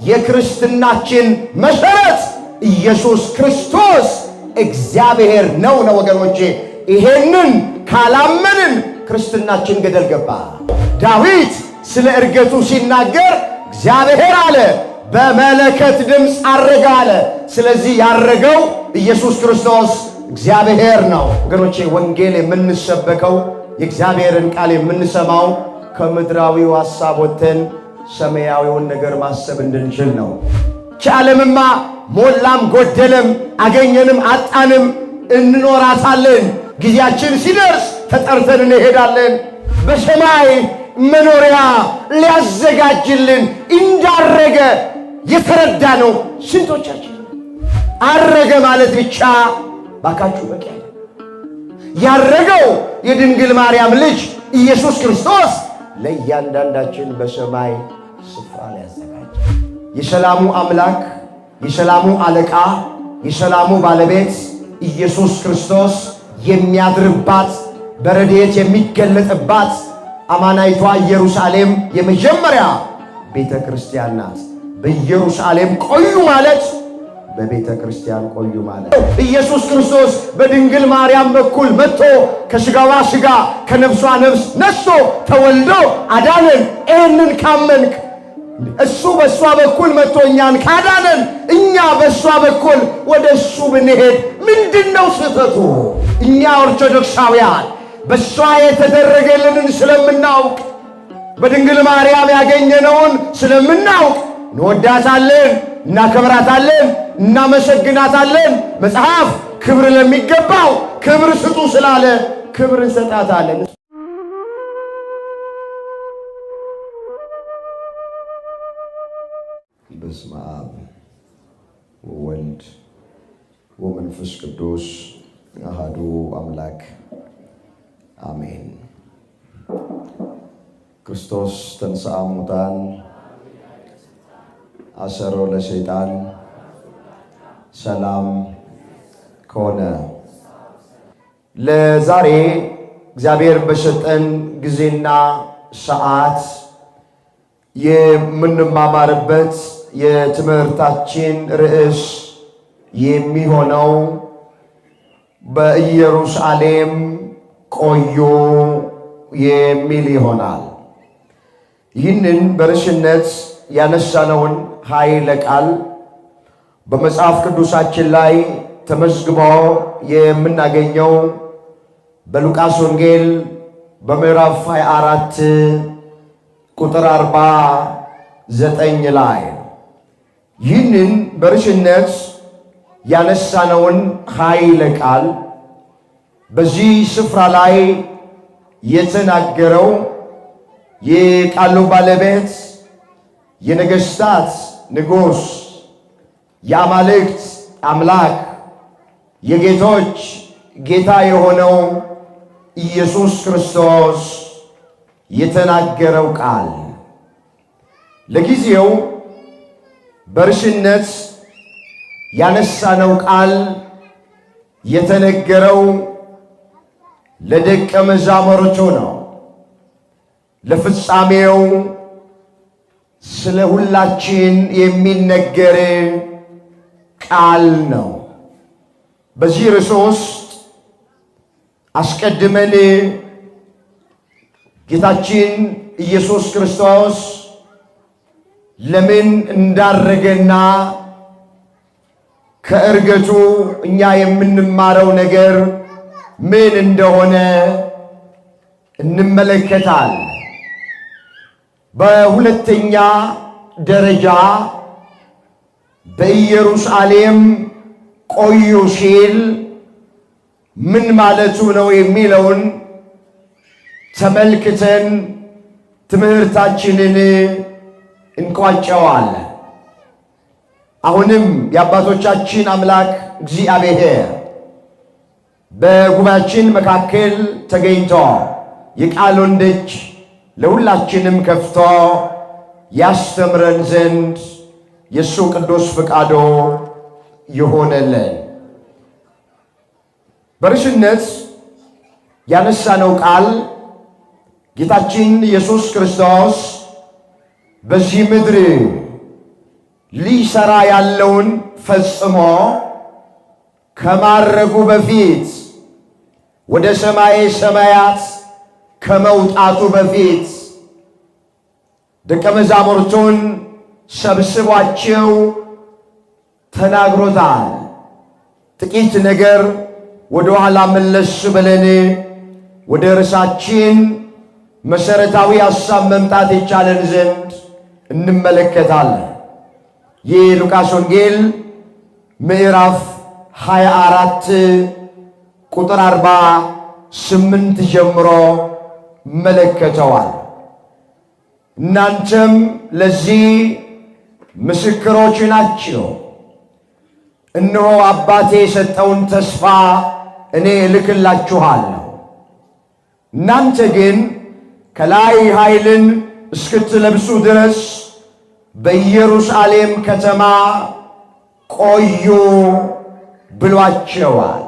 የክርስትናችን መሰረት ኢየሱስ ክርስቶስ እግዚአብሔር ነው ወገኖቼ። ይሄንን ካላመንን ክርስትናችን ገደል ገባ። ዳዊት ስለ እርገቱ ሲናገር እግዚአብሔር አለ በመለከት ድምፅ አረገ አለ። ስለዚህ ያረገው ኢየሱስ ክርስቶስ እግዚአብሔር ነው ወገኖቼ። ወንጌል የምንሰበከው የእግዚአብሔርን ቃል የምንሰማው ከምድራዊው ሐሳብ ወጥተን ሰማያዊውን ነገር ማሰብ እንድንችል ነው። ዓለምማ ሞላም ጎደለም አገኘንም አጣንም እንኖራታለን። ጊዜያችን ሲደርስ ተጠርተን እንሄዳለን። በሰማይ መኖሪያ ሊያዘጋጅልን እንዳረገ የተረዳ ነው ስንቶቻችን? አረገ ማለት ብቻ ባካችሁ በቂ አይደለም። ያረገው የድንግል ማርያም ልጅ ኢየሱስ ክርስቶስ ለእያንዳንዳችን በሰማይ ስፍራ ሊያዘጋጅ የሰላሙ አምላክ የሰላሙ አለቃ የሰላሙ ባለቤት ኢየሱስ ክርስቶስ የሚያድርባት በረድኤት የሚገለጥባት አማናይቷ ኢየሩሳሌም የመጀመሪያ ቤተ ክርስቲያን ናት። በኢየሩሳሌም ቆዩ ማለት በቤተ ክርስቲያን ቆዩ ማለት። ኢየሱስ ክርስቶስ በድንግል ማርያም በኩል መጥቶ ከሥጋዋ ሥጋ ከነፍሷ ነፍስ ነስቶ ተወልዶ አዳነን። ይህንን ካመንክ እሱ በእሷ በኩል መጥቶ እኛን ካዳነን እኛ በእሷ በኩል ወደ እሱ ብንሄድ ምንድነው ስህተቱ? እኛ ኦርቶዶክሳውያን በእሷ የተደረገልንን ስለምናውቅ በድንግል ማርያም ያገኘነውን ስለምናውቅ እንወዳታለን፣ እናከብራታለን፣ እናመሰግናታለን። መጽሐፍ ክብር ለሚገባው ክብር ስጡ ስላለ ክብር እንሰጣታለን። በስመ አብ ወወልድ ወመንፈስ ቅዱስ አሐዱ አምላክ አሜን። ክርስቶስ ተንሥአ እሙታን አሰሮ ለሰይጣን ሰላም ከሆነ። ለዛሬ እግዚአብሔር በሰጠን ጊዜና ሰዓት የምንማማርበት የትምህርታችን ርዕስ የሚሆነው በኢየሩሳሌም ቆዩ የሚል ይሆናል። ይህንን በርዕስነት ያነሳነውን ኃይለ ቃል በመጽሐፍ ቅዱሳችን ላይ ተመዝግቦ የምናገኘው በሉቃስ ወንጌል በምዕራፍ 24 ቁጥር 49 ላይ ይህንን በርዕስነት ያነሳነውን ኃይለ ቃል በዚህ ስፍራ ላይ የተናገረው የቃሉ ባለቤት የነገሥታት ንጉሥ የአማልክት አምላክ የጌቶች ጌታ የሆነው ኢየሱስ ክርስቶስ የተናገረው ቃል ለጊዜው በርዕስነት ያነሳነው ቃል የተነገረው ለደቀ መዛሙርቱ ነው። ለፍጻሜው ስለ ሁላችን የሚነገር ቃል ነው። በዚህ ርዕስ ውስጥ አስቀድመን ጌታችን ኢየሱስ ክርስቶስ ለምን እንዳረገና ከእርገቱ እኛ የምንማረው ነገር ምን እንደሆነ እንመለከታል። በሁለተኛ ደረጃ በኢየሩሳሌም ቆዩ ሲል ምን ማለቱ ነው የሚለውን ተመልክተን ትምህርታችንን እንቋጨዋለን። አሁንም የአባቶቻችን አምላክ እግዚአብሔር በጉባኤያችን መካከል ተገኝቶ የቃሉን ደጅ ለሁላችንም ከፍቶ ያስተምረን ዘንድ የእሱ ቅዱስ ፍቃዱ ይሆነልን። በርዕስነት ያነሳነው ቃል ጌታችን ኢየሱስ ክርስቶስ በዚህ ምድር ሊሰራ ያለውን ፈጽሞ ከማረጉ በፊት ወደ ሰማይ ሰማያት ከመውጣቱ በፊት ደቀ መዛሙርቱን ሰብስቧቸው ተናግሮታል። ጥቂት ነገር ወደ ኋላ መለስ ብለን ወደ ርዕሳችን መሰረታዊ ሐሳብ መምጣት ይቻለን ዘንድ እንመለከታለን። የሉቃስ ወንጌል ምዕራፍ 24 ቁጥር 48 ጀምሮ መለከተዋል። እናንተም ለዚህ ምስክሮች ናችሁ። እነሆ አባቴ የሰጠውን ተስፋ እኔ እልክላችኋለሁ። እናንተ ግን ከላይ ኃይልን እስክትለብሱ ድረስ በኢየሩሳሌም ከተማ ቆዩ ብሏቸዋል።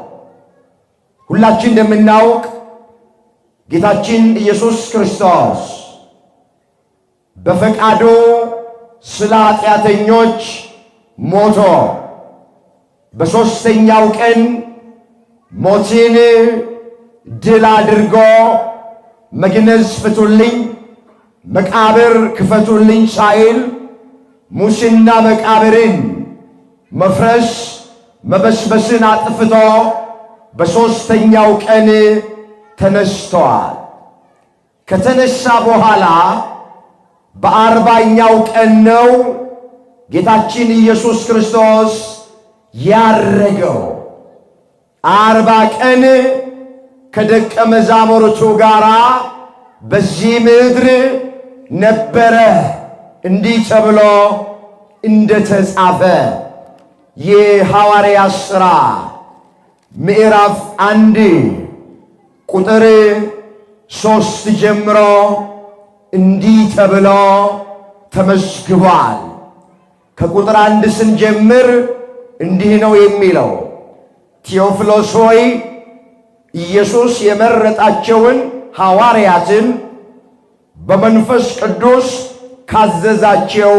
ሁላችን እንደምናውቅ ጌታችን ኢየሱስ ክርስቶስ በፈቃዱ ስለ ኃጢአተኞች ሞቶ በሦስተኛው ቀን ሞትን ድል አድርጎ መግነዝ ፍቱልኝ፣ መቃብር ክፈቱልኝ ሳይል ሙስና መቃብርን መፍረስ መበስበስን አጥፍቶ በሦስተኛው ቀን ተነስቷል። ከተነሳ በኋላ በ40ኛው ቀን ነው ጌታችን ኢየሱስ ክርስቶስ ያረገው። 40 ቀን ከደቀ መዛሙርቱ ጋር በዚህ ምድር ነበረ። እንዲህ ተብሎ እንደተጻፈ የሐዋርያት ሥራ ምዕራፍ 1 ቁጥር 3 ጀምሮ እንዲህ ተብሎ ተመዝግቧል። ከቁጥር 1 ስንጀምር እንዲህ ነው የሚለው። ቴዎፍሎስ ሆይ ኢየሱስ የመረጣቸውን ሐዋርያትን በመንፈስ ቅዱስ ካዘዛቸው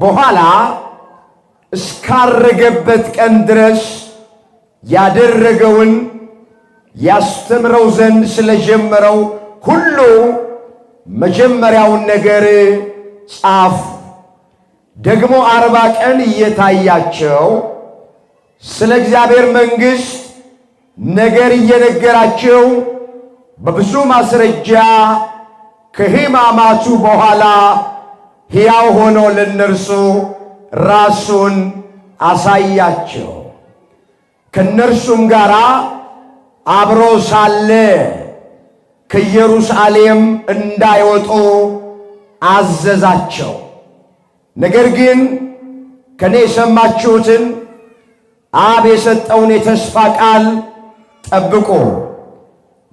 በኋላ እስካረገበት ቀን ድረስ ያደረገውን ያስተምረው ዘንድ ስለጀመረው ሁሉ መጀመሪያውን ነገር ጻፍ። ደግሞ 40 ቀን እየታያቸው ስለ እግዚአብሔር መንግሥት ነገር እየነገራቸው በብዙ ማስረጃ ከሕማማቱ በኋላ ሕያው ሆኖ ለነርሱ ራሱን አሳያቸው። ከነርሱም ጋር አብሮ ሳለ ከኢየሩሳሌም እንዳይወጡ አዘዛቸው። ነገር ግን ከኔ የሰማችሁትን አብ የሰጠውን የተስፋ ቃል ጠብቁ።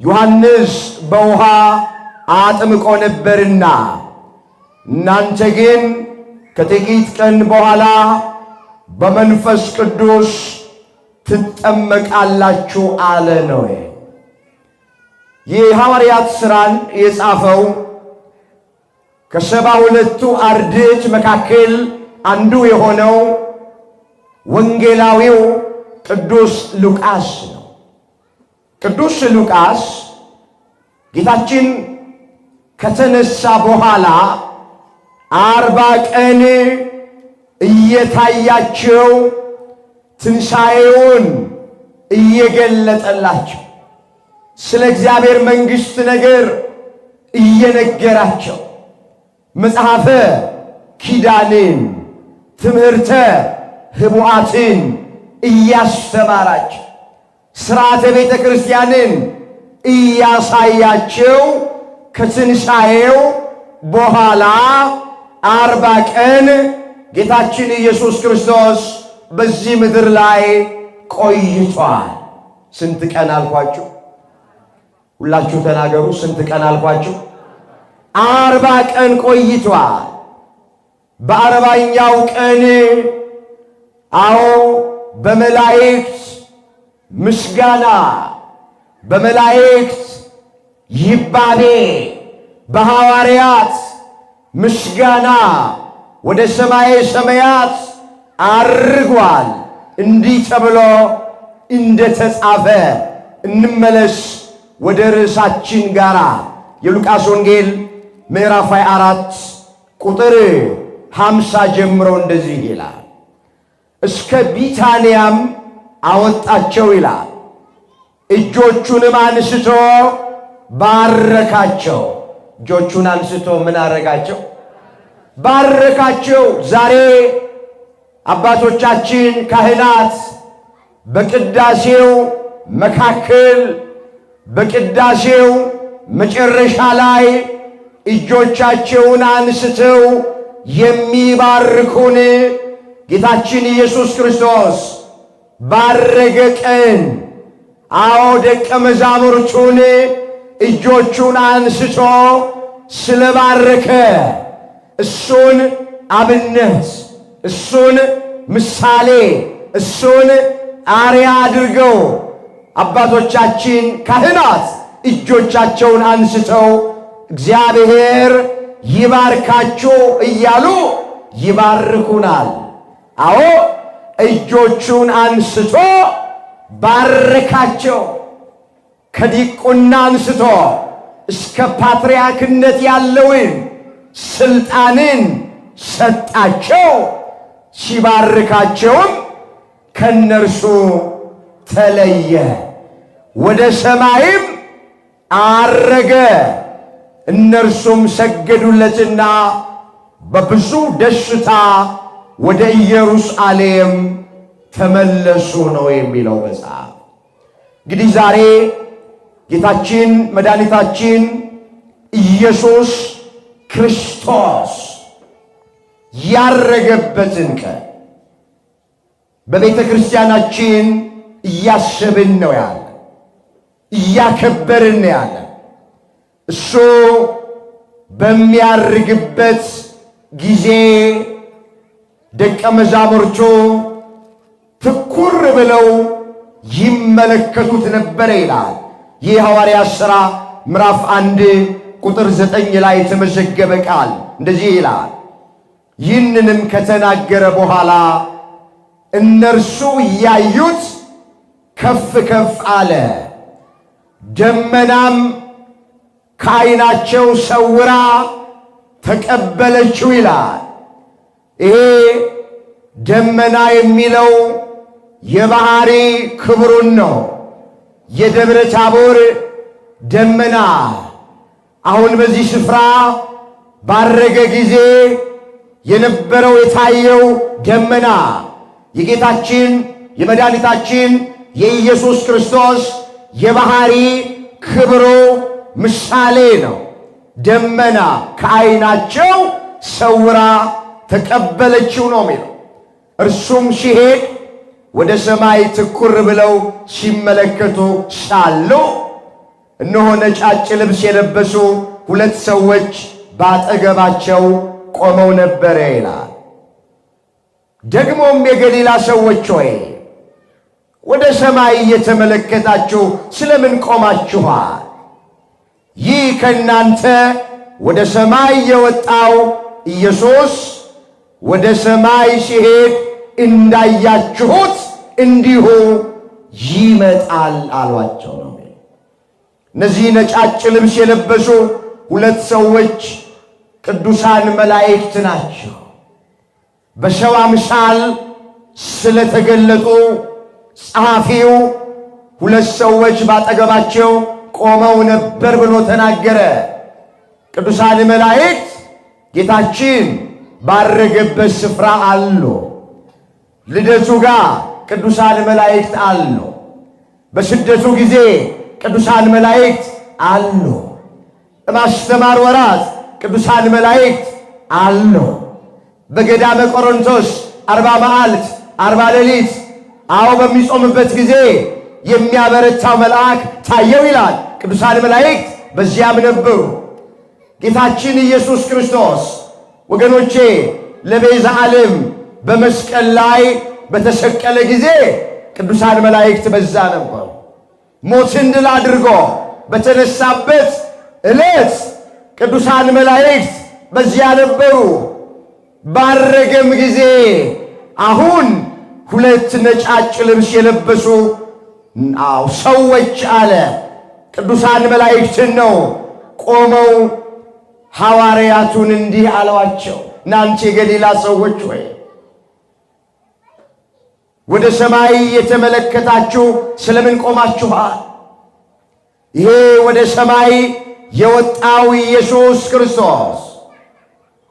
ዮሐንስ በውሃ አጥምቆ ነበርና እናንተ ግን ከጥቂት ቀን በኋላ በመንፈስ ቅዱስ ትጠመቃላችሁ አለ ነው። የሐዋርያት ሥራን የጻፈው ከ72ቱ አርድእት መካከል አንዱ የሆነው ወንጌላዊው ቅዱስ ሉቃስ ነው። ቅዱስ ሉቃስ ጌታችን ከተነሳ በኋላ 40 ቀን እየታያቸው ትንሣኤውን እየገለጠላቸው ስለ እግዚአብሔር መንግሥት ነገር እየነገራቸው መጽሐፈ ኪዳንን ትምህርተ ህቡዓትን እያስተማራቸው ሥርዓተ ቤተ ክርስቲያንን እያሳያቸው ከትንሣኤው በኋላ 40 ቀን ጌታችን ኢየሱስ ክርስቶስ በዚህ ምድር ላይ ቆይቷል። ስንት ቀን አልኳችሁ? ሁላችሁ ተናገሩ። ስንት ቀን አልኳችሁ? 40 ቀን ቆይቷል። በ40ኛው ቀን አዎ በመላእክት ምስጋና፣ በመላእክት ይባቤ፣ በሐዋርያት ምስጋና ወደ ሰማየ ሰማያት አርጓል እንዲህ ተብሎ እንደተጻፈ እንመለስ ወደ ርዕሳችን ጋራ የሉቃስ ወንጌል ምዕራፍ 24 ቁጥር 50 ጀምሮ እንደዚህ ይላል። እስከ ቢታንያም አወጣቸው ይላል። እጆቹንም አንስቶ ባረካቸው። እጆቹን አንስቶ ምን አረጋቸው? ባረካቸው። ዛሬ አባቶቻችን ካህናት በቅዳሴው መካከል በቅዳሴው መጨረሻ ላይ እጆቻቸውን አንስተው የሚባርኩን ጌታችን ኢየሱስ ክርስቶስ ባረገ ቀን አዎ ደቀ መዛሙርቱን እጆቹን አንስቶ ስለባረከ እሱን አብነት እሱን ምሳሌ እሱን አርያ አድርገው አባቶቻችን ካህናት እጆቻቸውን አንስተው እግዚአብሔር ይባርካችሁ እያሉ ይባርኩናል። አዎ እጆቹን አንስቶ ባረካቸው። ከዲቁና አንስቶ እስከ ፓትርያርክነት ያለውን ስልጣንን ሰጣቸው። ሲባርካቸውም ከነርሱ ተለየ፣ ወደ ሰማይም አረገ። እነርሱም ሰገዱለትና በብዙ ደስታ ወደ ኢየሩሳሌም ተመለሱ ነው የሚለው መጽሐፍ። እንግዲህ ዛሬ ጌታችን መድኃኒታችን ኢየሱስ ክርስቶስ ያረገበትን ቀን በቤተ ክርስቲያናችን እያሰብን ነው ያለ፣ እያከበርን ነው ያለ። እሱ በሚያርግበት ጊዜ ደቀ መዛሙርቱ ትኩር ብለው ይመለከቱት ነበር ይላል። ይህ ሐዋርያት ሥራ ምዕራፍ 1 ቁጥር 9 ላይ የተመዘገበ ቃል እንደዚህ ይላል። ይህንንም ከተናገረ በኋላ እነርሱ እያዩት ከፍ ከፍ አለ፣ ደመናም ከዓይናቸው ሰውራ ተቀበለችው ይላል። ይሄ ደመና የሚለው የባህሪ ክብሩን ነው። የደብረ ታቦር ደመና አሁን በዚህ ስፍራ ባረገ ጊዜ የነበረው የታየው ደመና የጌታችን የመድኃኒታችን የኢየሱስ ክርስቶስ የባህሪ ክብሩ ምሳሌ ነው። ደመና ከዓይናቸው ሰውራ ተቀበለችው ነው የሚለው። እርሱም ሲሄድ ወደ ሰማይ ትኩር ብለው ሲመለከቱ ሳሉ እነሆ ነጫጭ ልብስ የለበሱ ሁለት ሰዎች ባጠገባቸው ቆመው ነበረ ይላል። ደግሞም የገሊላ ሰዎች ሆይ ወደ ሰማይ እየተመለከታችሁ ስለምን ቆማችኋል? ይህ ከእናንተ ወደ ሰማይ የወጣው ኢየሱስ ወደ ሰማይ ሲሄድ እንዳያችሁት እንዲሁ ይመጣል አሏቸው ነው። እነዚህ ነጫጭ ልብስ የለበሱ ሁለት ሰዎች ቅዱሳን መላእክት ናቸው። በሰው አምሳል ስለተገለጡ ጸሐፊው ሁለት ሰዎች ባጠገባቸው ቆመው ነበር ብሎ ተናገረ። ቅዱሳን መላእክት ጌታችን ባረገበት ስፍራ አሉ። ልደቱ ጋር ቅዱሳን መላእክት አሉ። በስደቱ ጊዜ ቅዱሳን መላእክት አሉ። በማስተማር ወራት ቅዱሳን መላእክት አሉ። በገዳመ ቆሮንቶስ 40 መዓልት 40 ሌሊት አዎ በሚጾምበት ጊዜ የሚያበረታው መልአክ ታየው ይላል። ቅዱሳን መላእክት በዚያም ነበሩ። ጌታችን ኢየሱስ ክርስቶስ ወገኖቼ ለቤዛ ዓለም በመስቀል ላይ በተሰቀለ ጊዜ ቅዱሳን መላእክት በዛ ነበሩ። ሞትን ድል አድርጎ በተነሳበት ዕለት ቅዱሳን መላእክት በዚያ ነበሩ። ባረገም ጊዜ አሁን ሁለት ነጫጭ ልብስ የለበሱ ሰዎች አለ ቅዱሳን መላእክትን ነው ቆመው ሐዋርያቱን እንዲህ አሏቸው፣ እናንተ የገሊላ ሰዎች ሆይ ወደ ሰማይ የተመለከታችሁ ስለምን ቆማችኋል? ይሄ ወደ ሰማይ የወጣው ኢየሱስ ክርስቶስ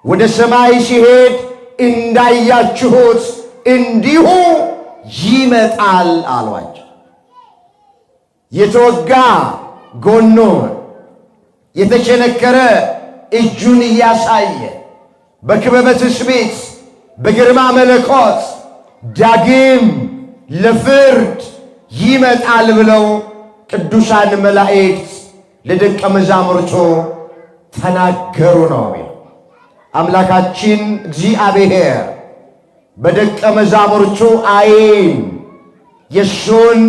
ወደ ሰማይ ሲሄድ እንዳያችሁት እንዲሁ ይመጣል አሏቸው። የተወጋ ጎኑን የተቸነከረ እጁን እያሳየ በክበበ ትስብእት በግርማ መለኮት ዳግም ለፍርድ ይመጣል ብለው ቅዱሳን መላእክት ለደቀ መዛሙርቱ ተናገሩ ነው። አምላካችን እግዚአብሔር በደቀ መዛሙርቱ አይን የሱን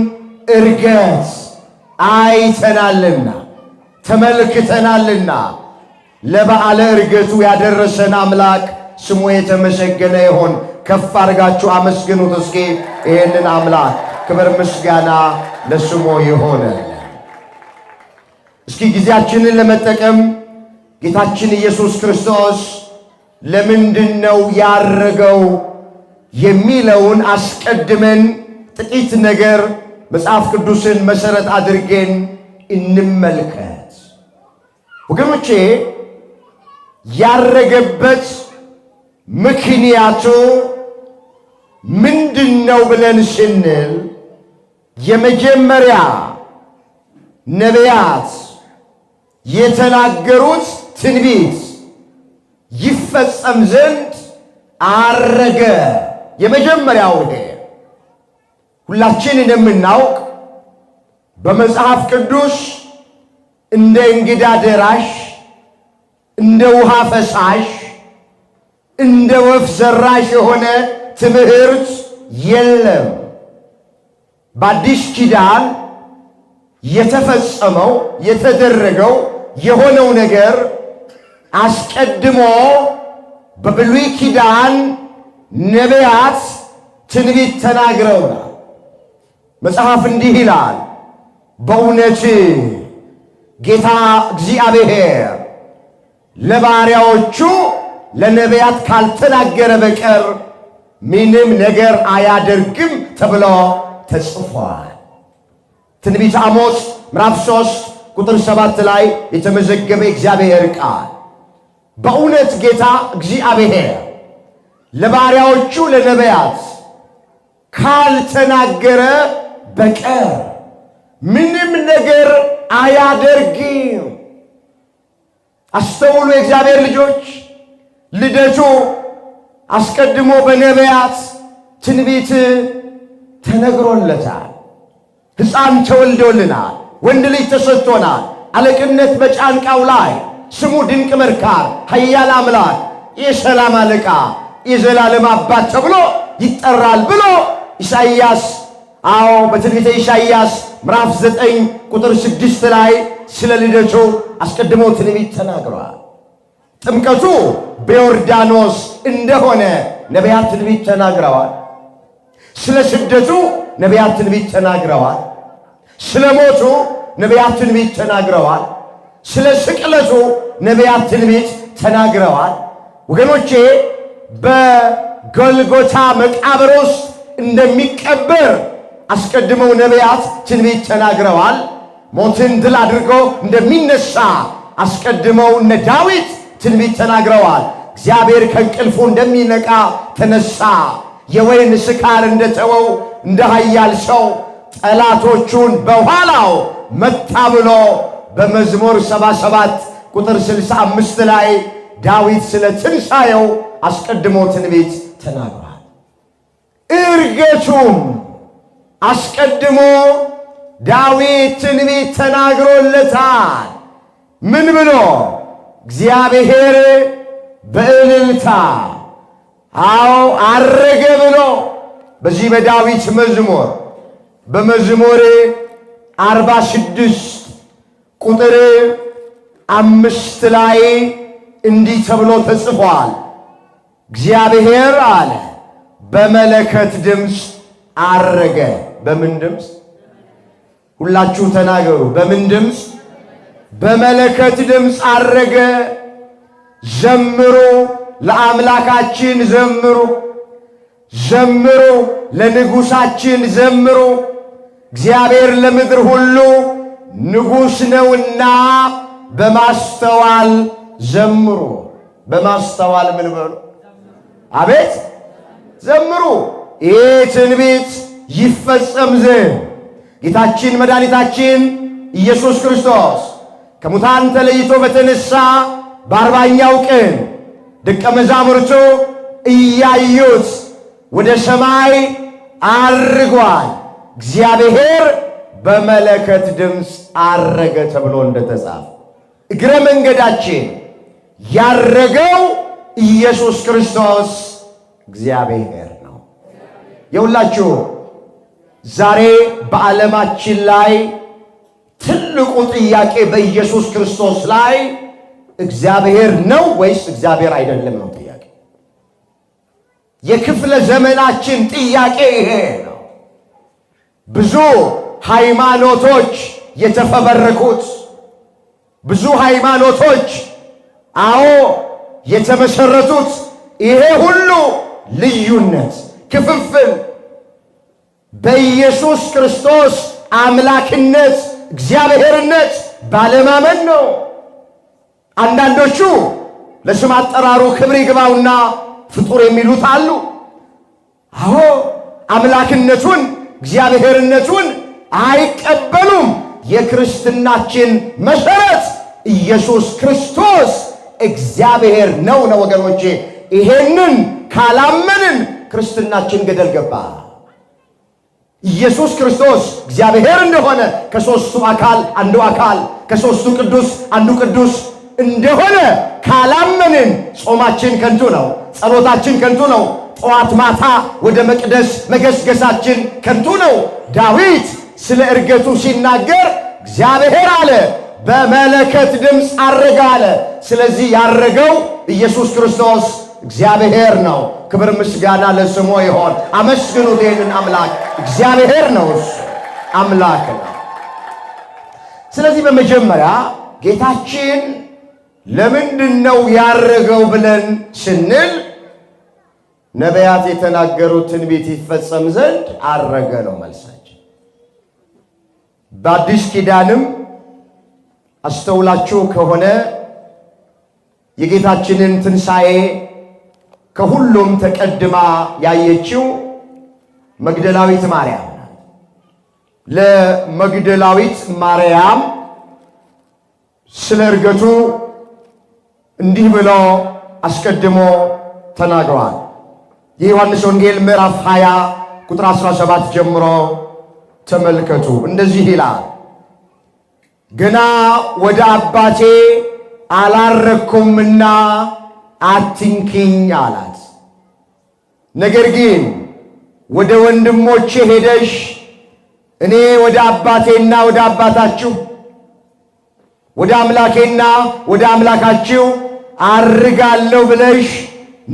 እርገት አይተናልና ተመልክተናልና ለበዓለ እርገቱ ያደረሰን አምላክ ስሙ የተመሰገነ ይሁን። ከፍ አድርጋችሁ አመስግኑት እስኪ ይሄንን አምላክ። ክብር ምስጋና ለስሙ ይሁን። እስኪ ጊዜያችንን ለመጠቀም ጌታችን ኢየሱስ ክርስቶስ ለምንድነው ያረገው የሚለውን አስቀድመን ጥቂት ነገር መጽሐፍ ቅዱስን መሰረት አድርገን እንመልከት። ወገኖቼ ያረገበት ምክንያቱ ምንድነው ብለን ስንል የመጀመሪያ ነቢያት የተናገሩት ትንቢት ይፈጸም ዘንድ አረገ። የመጀመሪያው ይሄ ሁላችን እንደምናውቅ በመጽሐፍ ቅዱስ እንደ እንግዳ ደራሽ፣ እንደ ውሃ ፈሳሽ፣ እንደ ወፍ ዘራሽ የሆነ ትምህርት የለም። በአዲስ ኪዳን የተፈጸመው የተደረገው የሆነው ነገር አስቀድሞ በብሉይ ኪዳን ነቢያት ትንቢት ተናግረውናል። መጽሐፍ እንዲህ ይላል፣ በእውነት ጌታ እግዚአብሔር ለባሪያዎቹ ለነቢያት ካልተናገረ በቀር ምንም ነገር አያደርግም ተብሎ ተጽፏል። ትንቢተ አሞጽ ምዕራፍ 3 ቁጥር 7 ላይ የተመዘገበ እግዚአብሔር ቃል በእውነት ጌታ እግዚአብሔር ለባሪያዎቹ ለነቢያት ካልተናገረ በቀር ምንም ነገር አያደርግም። አስተውሉ የእግዚአብሔር ልጆች፣ ልደቱ አስቀድሞ በነቢያት ትንቢት ተነግሮለታል። ሕፃን ተወልዶልናል፣ ወንድ ልጅ ተሰጥቶናል፣ አለቅነት በጫንቃው ላይ፣ ስሙ ድንቅ መርካር፣ ኃያል አምላክ፣ የሰላም አለቃ፣ የዘላለም አባት ተብሎ ይጠራል ብሎ ኢሳይያስ በትንቢተ ኢሳይያስ ምዕራፍ 9 ቁጥር 6 ላይ ስለ ልደቱ አስቀድሞ ትንቢት ተናግሯል። ጥምቀቱ በዮርዳኖስ እንደሆነ ነቢያት ትንቢት ተናግረዋል። ስለ ስደቱ ነቢያት ትንቢት ተናግረዋል። ስለ ሞቱ ነቢያት ትንቢት ተናግረዋል። ስለ ስቅለቱ ነቢያት ትንቢት ተናግረዋል። ወገኖቼ በጎልጎታ መቃብር ውስጥ እንደሚቀበር አስቀድመው ነቢያት ትንቢት ተናግረዋል። ሞትን ድል አድርጎ እንደሚነሳ አስቀድመው እነ ዳዊት ትንቢት ተናግረዋል። እግዚአብሔር ከእንቅልፉ እንደሚነቃ ተነሳ፣ የወይን ስካር እንደተወው እንደ ኃያል ሰው ጠላቶቹን በኋላው መታ ብሎ በመዝሙር 77 ቁጥር 65 ላይ ዳዊት ስለ ትንሣኤው አስቀድሞ ትንቢት ተናግሯል። እርገቱም አስቀድሞ ዳዊት ትንቢት ተናግሮለታል። ምን ብሎ? እግዚአብሔር በእልልታ አረገ ብሎ በዚህ በዳዊት መዝሙር በመዝሙር 46 ቁጥር 5 ላይ እንዲህ ተብሎ ተጽፏል። እግዚአብሔር አለ በመለከት ድምፅ አረገ። በምን ድምፅ? ሁላችሁ ተናገሩ። በምን ድምፅ? በመለከት ድምፅ አረገ። ዘምሩ፣ ለአምላካችን ዘምሩ፣ ዘምሩ፣ ለንጉሳችን ዘምሩ። እግዚአብሔር ለምድር ሁሉ ንጉሥ ነውና በማስተዋል ዘምሩ። በማስተዋል ምን በሉ? አቤት ዘምሩ። ይህ ትንቢት ይፈጸም ዘንድ ጌታችን መድኃኒታችን ኢየሱስ ክርስቶስ ከሙታን ተለይቶ በተነሳ በ40ኛው ቀን ደቀ መዛሙርቱ እያዩት ወደ ሰማይ አርጓል። እግዚአብሔር በመለከት ድምፅ አረገ ተብሎ እንደተጻፈ እግረ መንገዳችን ያረገው ኢየሱስ ክርስቶስ እግዚአብሔር ነው። የሁላችሁ ዛሬ በዓለማችን ላይ ትልቁ ጥያቄ በኢየሱስ ክርስቶስ ላይ እግዚአብሔር ነው ወይስ እግዚአብሔር አይደለም ነው ጥያቄ። የክፍለ ዘመናችን ጥያቄ ይሄ ነው። ብዙ ሃይማኖቶች የተፈበረኩት፣ ብዙ ሃይማኖቶች የተመሰረቱት ይሄ ሁሉ ልዩነት፣ ክፍፍል በኢየሱስ ክርስቶስ አምላክነት እግዚአብሔርነት ባለማመን ነው። አንዳንዶቹ ለስም አጠራሩ ክብር ይግባውና ፍጡር የሚሉት አሉ። አምላክነቱን እግዚአብሔርነቱን አይቀበሉም። የክርስትናችን መሰረት ኢየሱስ ክርስቶስ እግዚአብሔር ነው ወገኖቼ። ይሄንን ካላመንን ክርስትናችን ገደል ገባ። ኢየሱስ ክርስቶስ እግዚአብሔር እንደሆነ ከሦስቱ አካል አንዱ አካል ከሦስቱ ቅዱስ አንዱ ቅዱስ እንደሆነ ካላመንን ጾማችን ከንቱ ነው፣ ጸሎታችን ከንቱ ነው፣ ጠዋት ማታ ወደ መቅደስ መገስገሳችን ከንቱ ነው። ዳዊት ስለ እርገቱ ሲናገር እግዚአብሔር አለ በመለከት ድምፅ አረገ አለ። ስለዚህ ያረገው ኢየሱስ ክርስቶስ እግዚአብሔር ነው። ክብር ምስጋና ለስሙ ይሆን። አመስግኑት ይህንን አምላክ። እግዚአብሔር ነው፣ እሱ አምላክ ነው። ስለዚህ በመጀመሪያ ጌታችን ለምንድነው ያረገው ብለን ስንል ነቢያት የተናገሩት ትንቢት ይፈጸም ዘንድ አረገ ነው መልሳችን። በአዲስ ኪዳንም አስተውላችሁ ከሆነ የጌታችንን ትንሣኤ ከሁሉም ተቀድማ ያየችው መግደላዊት ማርያም ናት። ለመግደላዊት ማርያም ስለ እርገቱ እንዲህ ብሎ አስቀድሞ ተናግሯል። የዮሐንስ ወንጌል ምዕራፍ 20 ቁጥር 17 ጀምሮ ተመልከቱ። እንደዚህ ይላል፣ ገና ወደ አባቴ አላረግኩምና አትንኪኝ አላት። ነገር ግን ወደ ወንድሞቼ ሄደሽ እኔ ወደ አባቴና ወደ አባታችሁ ወደ አምላኬና ወደ አምላካችሁ አርጋለሁ ብለሽ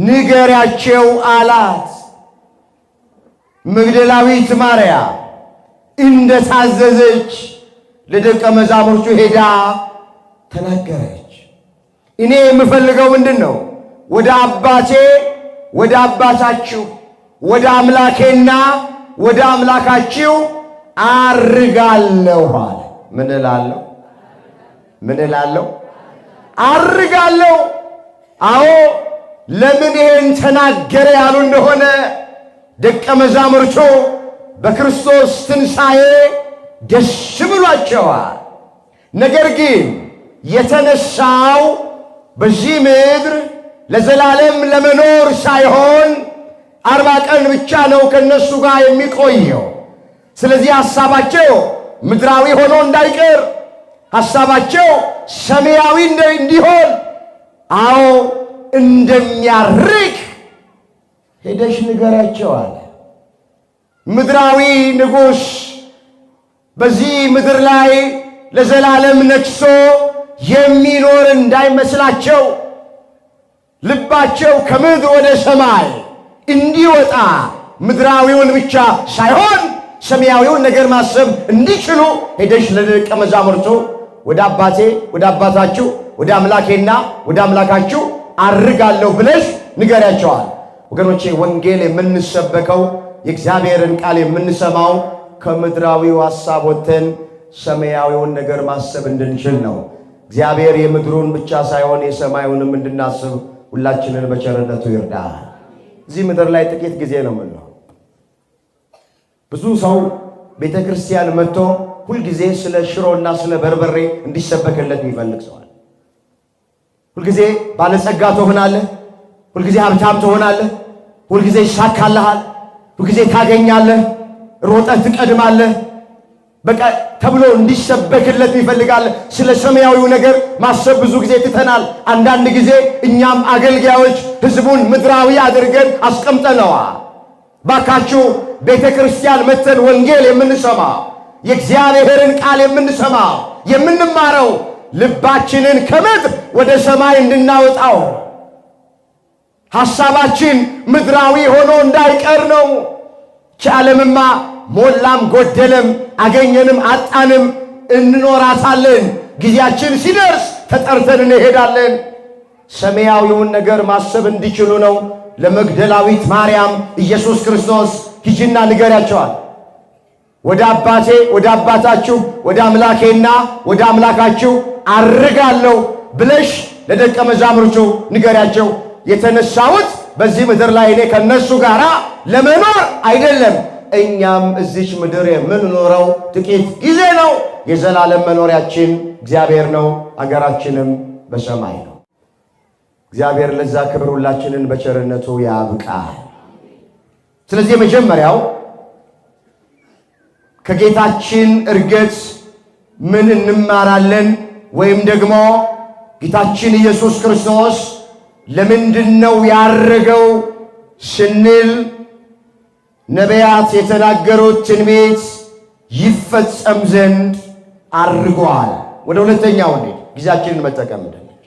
ንገሪያቸው አላት። መግደላዊት ማርያም እንደታዘዘች ለደቀ መዛሙርቱ ሄዳ ተናገረች። እኔ የምፈልገው ምንድን ነው? ወደ አባቴ ወደ አባታችሁ ወደ አምላኬና ወደ አምላካችሁ አርጋለሁ አለ። ምን እላለሁ? ምን እላለሁ? አርጋለሁ። አዎ ለምን ይሄን ተናገረ ያሉ እንደሆነ ደቀ መዛሙርቱ በክርስቶስ ትንሣኤ ደስ ብሏቸዋል። ነገር ግን የተነሳው በዚህ ምድር ለዘላለም ለመኖር ሳይሆን 40 ቀን ብቻ ነው ከነሱ ጋር የሚቆየው። ስለዚህ ሐሳባቸው ምድራዊ ሆኖ እንዳይቀር፣ ሐሳባቸው ሰማያዊ እንዲሆን፣ አዎ እንደሚያርግ ሄደሽ ንገራቸው አለ። ምድራዊ ንጉሥ በዚህ ምድር ላይ ለዘላለም ነግሶ የሚኖር እንዳይመስላቸው ልባቸው ከምድር ወደ ሰማይ እንዲወጣ ምድራዊውን ብቻ ሳይሆን ሰማያዊውን ነገር ማሰብ እንዲችሉ ሄደሽ ለደቀ መዛሙርቱ ወደ አባቴ ወደ አባታችሁ ወደ አምላኬና ወደ አምላካችሁ አርጋለሁ ብለሽ ንገሪያቸዋል። ወገኖቼ ወንጌል የምንሰበከው የእግዚአብሔርን ቃል የምንሰማው ከምድራዊው ሐሳብ ወጥተን ሰማያዊውን ነገር ማሰብ እንድንችል ነው። እግዚአብሔር የምድሩን ብቻ ሳይሆን የሰማዩንም እንድናስብ ሁላችንን በቸርነቱ ይርዳል። እዚህ ምድር ላይ ጥቂት ጊዜ ነው የምንለው። ብዙ ሰው ቤተ ክርስቲያን መጥቶ ሁልጊዜ ስለ ሽሮና ስለ በርበሬ እንዲሰበክለት የሚፈልግ ሰዋል። ሁልጊዜ ባለጸጋ ትሆናለህ፣ ሁልጊዜ ሀብታም ትሆናለህ፣ ሁልጊዜ ይሳካልሃል፣ ሁልጊዜ ታገኛለህ፣ ሮጠህ ትቀድማለህ በቃ ተብሎ እንዲሰበክለት ይፈልጋል። ስለ ሰማያዊው ነገር ማሰብ ብዙ ጊዜ ትተናል። አንዳንድ ጊዜ እኛም አገልጋዮች ህዝቡን ምድራዊ አድርገን አስቀምጠነዋል። ባካችሁ ቤተ ክርስቲያን መተን ወንጌል የምንሰማው የእግዚአብሔርን ቃል የምንሰማው የምንማረው ልባችንን ከምድር ወደ ሰማይ እንድናወጣው ሐሳባችን ምድራዊ ሆኖ እንዳይቀር ነው። ዓለምማ ሞላም ጎደለም አገኘንም አጣንም እንኖራታለን። ጊዜያችን ሲደርስ ተጠርተን እንሄዳለን። ሰማያዊውን ነገር ማሰብ እንዲችሉ ነው ለመግደላዊት ማርያም ኢየሱስ ክርስቶስ ሂጂና ንገሪያቸዋል። ወደ አባቴ ወደ አባታችሁ ወደ አምላኬና ወደ አምላካችሁ አርጋለሁ ብለሽ ለደቀ መዛሙርቱ ንገሪያቸው። የተነሳሁት በዚህ ምድር ላይ እኔ ከነሱ ጋር ለመኖር አይደለም። እኛም እዚች ምድር የምንኖረው ጥቂት ጊዜ ነው። የዘላለም መኖሪያችን እግዚአብሔር ነው። አገራችንም በሰማይ ነው። እግዚአብሔር ለዛ ክብር ሁላችንን በቸርነቱ ያብቃል። ስለዚህ የመጀመሪያው ከጌታችን እርገት ምን እንማራለን? ወይም ደግሞ ጌታችን ኢየሱስ ክርስቶስ ለምንድነው ያረገው ስንል ነቢያት የተናገሩት ትንቢት ይፈጸም ዘንድ አርጓል። ወደ ሁለተኛው ጊዜያችንን መጠቀም እንደነች።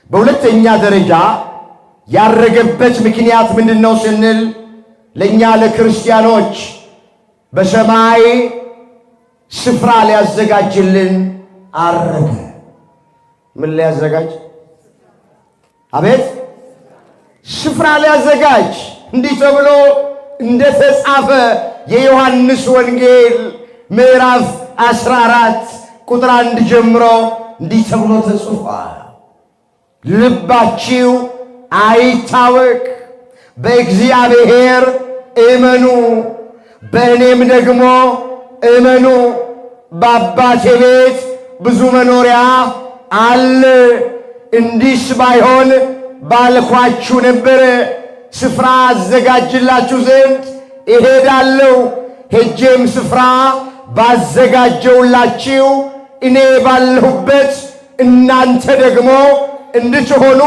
በሁለተኛ ደረጃ ያረገበት ምክንያት ምንድነው ስንል ለኛ ለክርስቲያኖች በሰማይ ስፍራ ሊያዘጋጅልን አረገ። ምን ሊያዘጋጅ? አቤት ስፍራ ሊያዘጋጅ። እንዲህ ተብሎ እንደተጻፈ የዮሐንስ ወንጌል ምዕራፍ 14 ቁጥር 1 ጀምሮ እንዲህ ተብሎ ተጽፏል። ልባችሁ አይታወክ፣ በእግዚአብሔር እመኑ፣ በእኔም ደግሞ እመኑ። በአባቴ ቤት ብዙ መኖሪያ አለ። እንዲስ ባይሆን ባልኳችሁ ነበር። ስፍራ አዘጋጅላችሁ ዘንድ እሄዳለሁ። ሄጄም ስፍራ ባዘጋጀውላችሁ እኔ ባለሁበት እናንተ ደግሞ እንድትሆኑ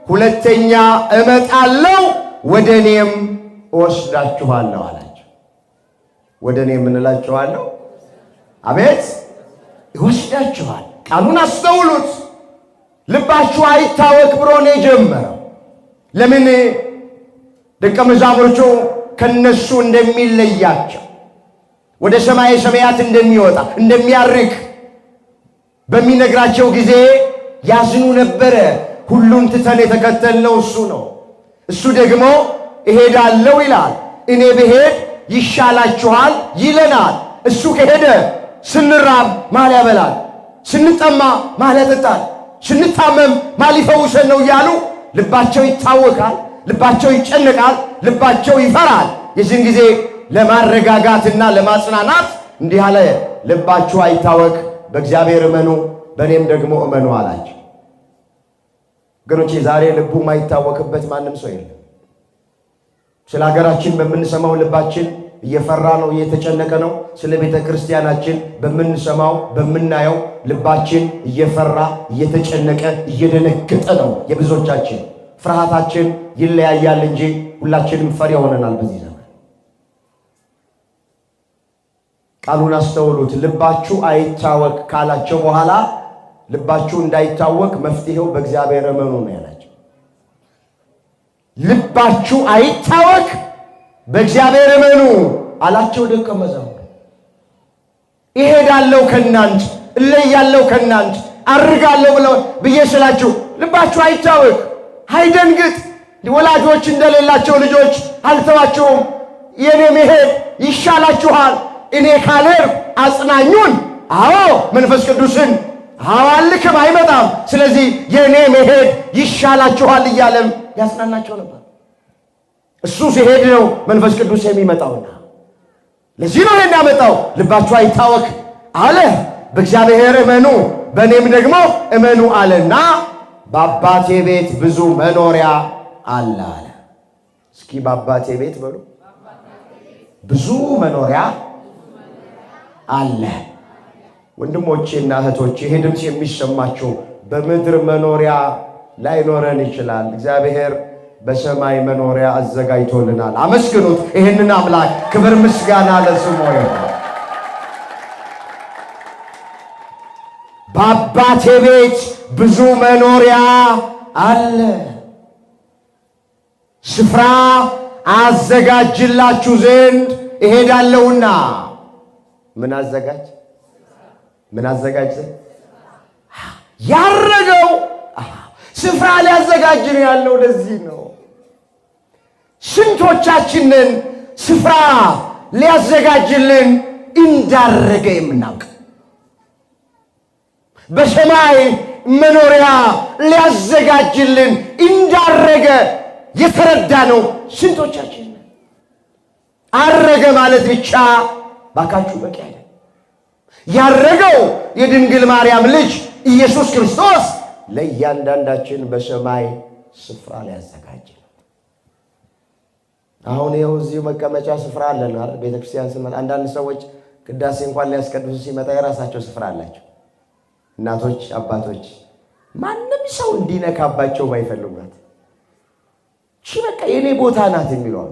ሁለተኛ እመጣለሁ፣ ወደ እኔም እወስዳችኋለሁ አላቸው። ወደ እኔ ምን እላችኋለሁ? አቤት እወስዳችኋል። ቃሉን አስተውሉት። ልባችሁ አይታወክ ብሎ ነው የጀመረው። ለምን? ደቀ መዛሙርቱ ከነሱ እንደሚለያቸው ወደ ሰማይ ሰማያት እንደሚወጣ እንደሚያርግ በሚነግራቸው ጊዜ ያዝኑ ነበረ። ሁሉን ትተን የተከተልነው እሱ ነው። እሱ ደግሞ እሄዳለሁ ይላል። እኔ ብሄድ ይሻላችኋል ይለናል። እሱ ከሄደ ስንራብ ማን ያበላል? ስንጠማ ማን ያጠጣል? ስንታመም ማን ሊፈውሰን ነው እያሉ ልባቸው ይታወካል፣ ልባቸው ይጨነቃል፣ ልባቸው ይፈራል። የዚህን ጊዜ ለማረጋጋትና ለማጽናናት እንዲህ አለ፣ ልባችሁ አይታወክ፣ በእግዚአብሔር እመኑ፣ በእኔም ደግሞ እመኑ አላቸው። ወገኖቼ ዛሬ ልቡ የማይታወክበት ማንም ሰው የለም። ስለ ሀገራችን በምንሰማው ልባችን እየፈራ ነው፣ እየተጨነቀ ነው። ስለ ቤተ ክርስቲያናችን በምንሰማው በምናየው ልባችን እየፈራ እየተጨነቀ እየደነገጠ ነው። የብዙዎቻችን ፍርሃታችን ይለያያል እንጂ ሁላችንም ፈሪ ሆነናል በዚህ ዘመን። ቃሉን አስተውሉት። ልባችሁ አይታወክ ካላቸው በኋላ ልባችሁ እንዳይታወክ መፍትሄው በእግዚአብሔር እመኑ ነው ያላቸው። ልባችሁ አይታወክ፣ በእግዚአብሔር እመኑ አላቸው ደቀ መዛሙርት። እሄዳለሁ ከናንተ እለያለሁ ከናንተ አርጋለሁ ብዬ ስላችሁ ልባችሁ አይታወክ፣ አይደንግጥ። ወላጆች እንደሌላቸው ልጆች አልተዋችሁም። የኔ መሄድ ይሻላችኋል። እኔ ካልሄድኩ አጽናኙን፣ አዎ መንፈስ ቅዱስን አልክም፣ አይመጣም። ስለዚህ የኔ መሄድ ይሻላችኋል እያለም ያጽናናቸው ነበር። እሱ ሲሄድ ነው መንፈስ ቅዱስ የሚመጣውና ለዚህ ነው ያመጣው። ልባችሁ አይታወክ አለ፣ በእግዚአብሔር እመኑ በእኔም ደግሞ እመኑ አለና በአባቴ ቤት ብዙ መኖሪያ አለ አለ። እስኪ በአባቴ ቤት በሉ፣ ብዙ መኖሪያ አለ። ወንድሞቼና እህቶቼ ይሄ ድምፅ የሚሰማችሁ በምድር መኖሪያ ላይኖረን ይችላል። እግዚአብሔር በሰማይ መኖሪያ አዘጋጅቶልናል። አመስግኑት ይህንን አምላክ። ክብር ምስጋና ለስሙ ይሁን። በአባቴ ቤት ብዙ መኖሪያ አለ፣ ስፍራ አዘጋጅላችሁ ዘንድ እሄዳለሁና። ምን አዘጋጅ? ምን አዘጋጅ? ያረገው ስፍራ ሊያዘጋጅ ነው ያለው። ለዚህ ነው ስንቶቻችንን ስፍራ ሊያዘጋጅልን እንዳረገ የምናውቅ። በሰማይ መኖሪያ ሊያዘጋጅልን እንዳረገ የተረዳ ነው ስንቶቻችን። አረገ ማለት ብቻ ባካችሁ በቂ አይደለም። ያረገው የድንግል ማርያም ልጅ ኢየሱስ ክርስቶስ ለእያንዳንዳችን በሰማይ ስፍራ ሊያዘጋጅ ነው። አሁን ይኸው እዚሁ መቀመጫ ስፍራ አለን አይደል? ቤተክርስቲያን ስንመጣ አንዳንድ ሰዎች ቅዳሴ እንኳን ሊያስቀድሱ ሲመጣ የራሳቸው ስፍራ አላቸው። እናቶች፣ አባቶች ማንም ሰው እንዲነካባቸው ማይፈልጉት እሺ በቃ የኔ ቦታ ናት የሚለው።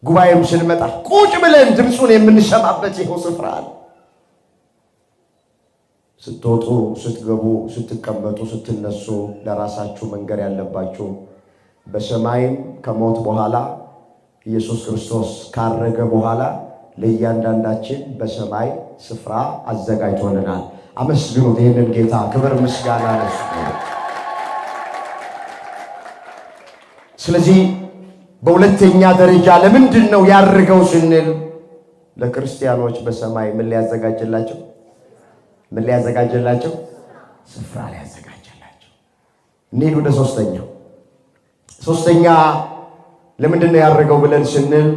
ጉባኤም ስንመጣ ቁጭ ብለን ድምፁን የምንሰማበት ይኸው ስፍራ አለ። ስትወጡ፣ ስትገቡ፣ ስትቀመጡ፣ ስትነሱ ለራሳችሁ መንገር ያለባችሁ በሰማይም ከሞት በኋላ ኢየሱስ ክርስቶስ ካረገ በኋላ ለእያንዳንዳችን በሰማይ ስፍራ አዘጋጅቶልናል። አመስግኑት ይህንን ጌታ። ክብር ምስጋና ለእሱ። ስለዚህ በሁለተኛ ደረጃ ለምንድን ነው ያረገው ስንል ለክርስቲያኖች በሰማይ ምን ሊያዘጋጅላቸው? ምን ሊያዘጋጅላቸው? ስፍራ ሊያዘጋጅላቸው። እንሂድ ወደ ሶስተኛው። ሶስተኛ ለምንድን ነው ያረገው ብለን ስንል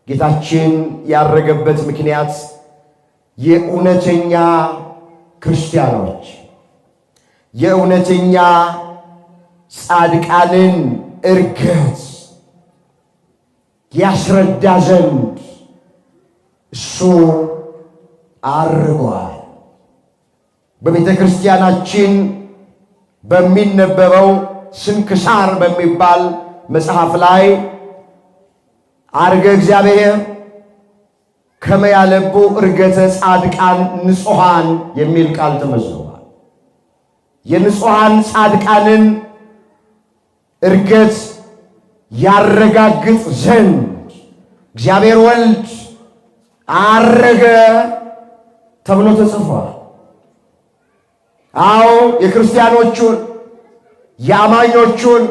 ጌታችን ያረገበት ምክንያት የእውነተኛ ክርስቲያኖች የእውነተኛ ጻድቃንን እርገት ያስረዳ ዘንድ እሱ አርጓል። በቤተ ክርስቲያናችን በሚነበበው ስንክሳር በሚባል መጽሐፍ ላይ አርገ እግዚአብሔር ከመያለቡ እርገተ ጻድቃን ንጹሃን የሚል ቃል ተመዝግቧል። የንጹሃን ጻድቃንን እርገት ያረጋግጥ ዘንድ እግዚአብሔር ወልድ አረገ ተብሎ ተጽፏል። አዎ የክርስቲያኖቹን የአማኞቹን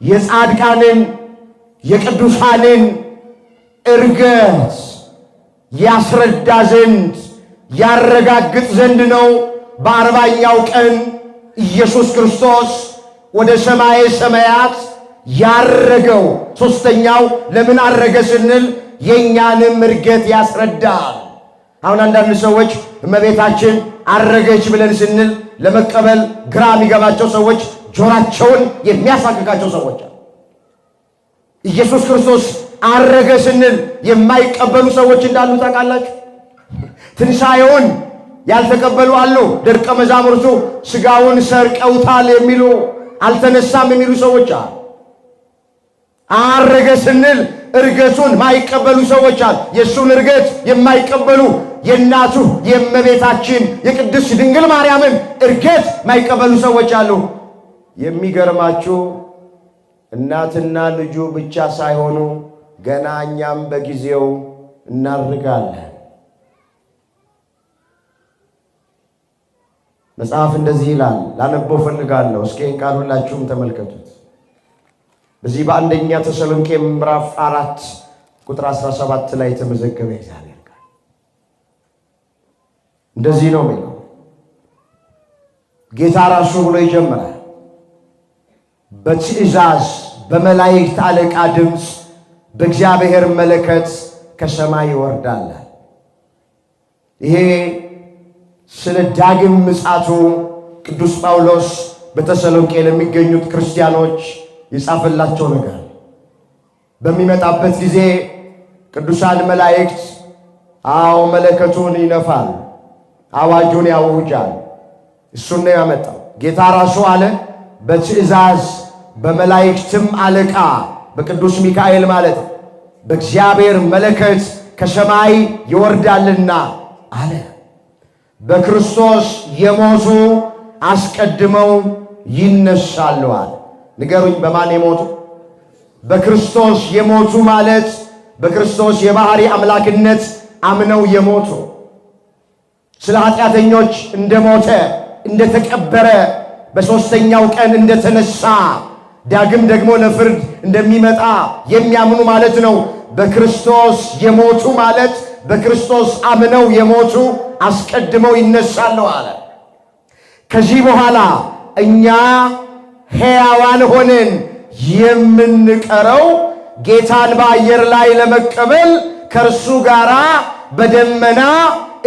የጻድቃንን የቅዱሳንን እርገት ያስረዳ ዘንድ ያረጋግጥ ዘንድ ነው በአርባኛው ቀን ኢየሱስ ክርስቶስ ወደ ሰማየ ሰማያት ያረገው። ሶስተኛው ለምን አረገ ስንል የኛንም እርገት ያስረዳል። አሁን አንዳንድ ሰዎች እመቤታችን አረገች ብለን ስንል ለመቀበል ግራ የሚገባቸው ሰዎች፣ ጆሮአቸውን የሚያሳክካቸው ሰዎች አሉ። ኢየሱስ ክርስቶስ አረገ ስንል የማይቀበሉ ሰዎች እንዳሉ ታውቃላችሁ። ትንሣኤውን ያልተቀበሉ አሉ። ደቀ መዛሙርቱ ሥጋውን ሰርቀውታል የሚሉ አልተነሳም የሚሉ ሰዎች አሉ። አረገ ስንል እርገቱን ማይቀበሉ ሰዎች አሉ። የእሱን እርገት የማይቀበሉ የእናቱ የእመቤታችን የቅድስት ድንግል ማርያምን እርገት ማይቀበሉ ሰዎች አሉ። የሚገርማችሁ እናትና ልጁ ብቻ ሳይሆኑ ገና እኛም በጊዜው እናርጋለን። መጽሐፍ እንደዚህ ይላል። ላነበው ፈልጋለሁ። እስኪ ቃል ሁላችሁም ተመልከቱት። በዚህ በአንደኛ ተሰሎንቄ ምዕራፍ 4 ቁጥር 17 ላይ የተመዘገበ እግዚአብሔር ቃል እንደዚህ ነው የሚለው። ጌታ ራሱ ብሎ ይጀምራል። በትእዛዝ በመላእክት አለቃ ድምፅ በእግዚአብሔር መለከት ከሰማይ ይወርዳል። ይሄ ስለ ዳግም ምጽአቱ ቅዱስ ጳውሎስ በተሰሎንቄ ለሚገኙት ክርስቲያኖች የጻፈላቸው ነገር በሚመጣበት ጊዜ ቅዱሳን መላእክት መለከቱን ይነፋል፣ አዋጁን ያውጃል። እሱን ነው ያመጣው ጌታ ራሱ አለ። በትእዛዝ በመላእክትም አለቃ በቅዱስ ሚካኤል ማለት በእግዚአብሔር መለከት ከሰማይ ይወርዳልና አለ። በክርስቶስ የሞቱ አስቀድመው ይነሳሉ አለ። ንገሩኝ፣ በማን የሞቱ? በክርስቶስ የሞቱ ማለት በክርስቶስ የባህሪ አምላክነት አምነው የሞቱ ስለ ኃጢአተኞች እንደሞተ እንደተቀበረ በሦስተኛው ቀን እንደተነሳ ዳግም ደግሞ ለፍርድ እንደሚመጣ የሚያምኑ ማለት ነው። በክርስቶስ የሞቱ ማለት በክርስቶስ አምነው የሞቱ አስቀድመው ይነሳሉ አለ። ከዚህ በኋላ እኛ ሕያዋን ሆነን የምንቀረው ጌታን በአየር ላይ ለመቀበል ከእርሱ ጋር በደመና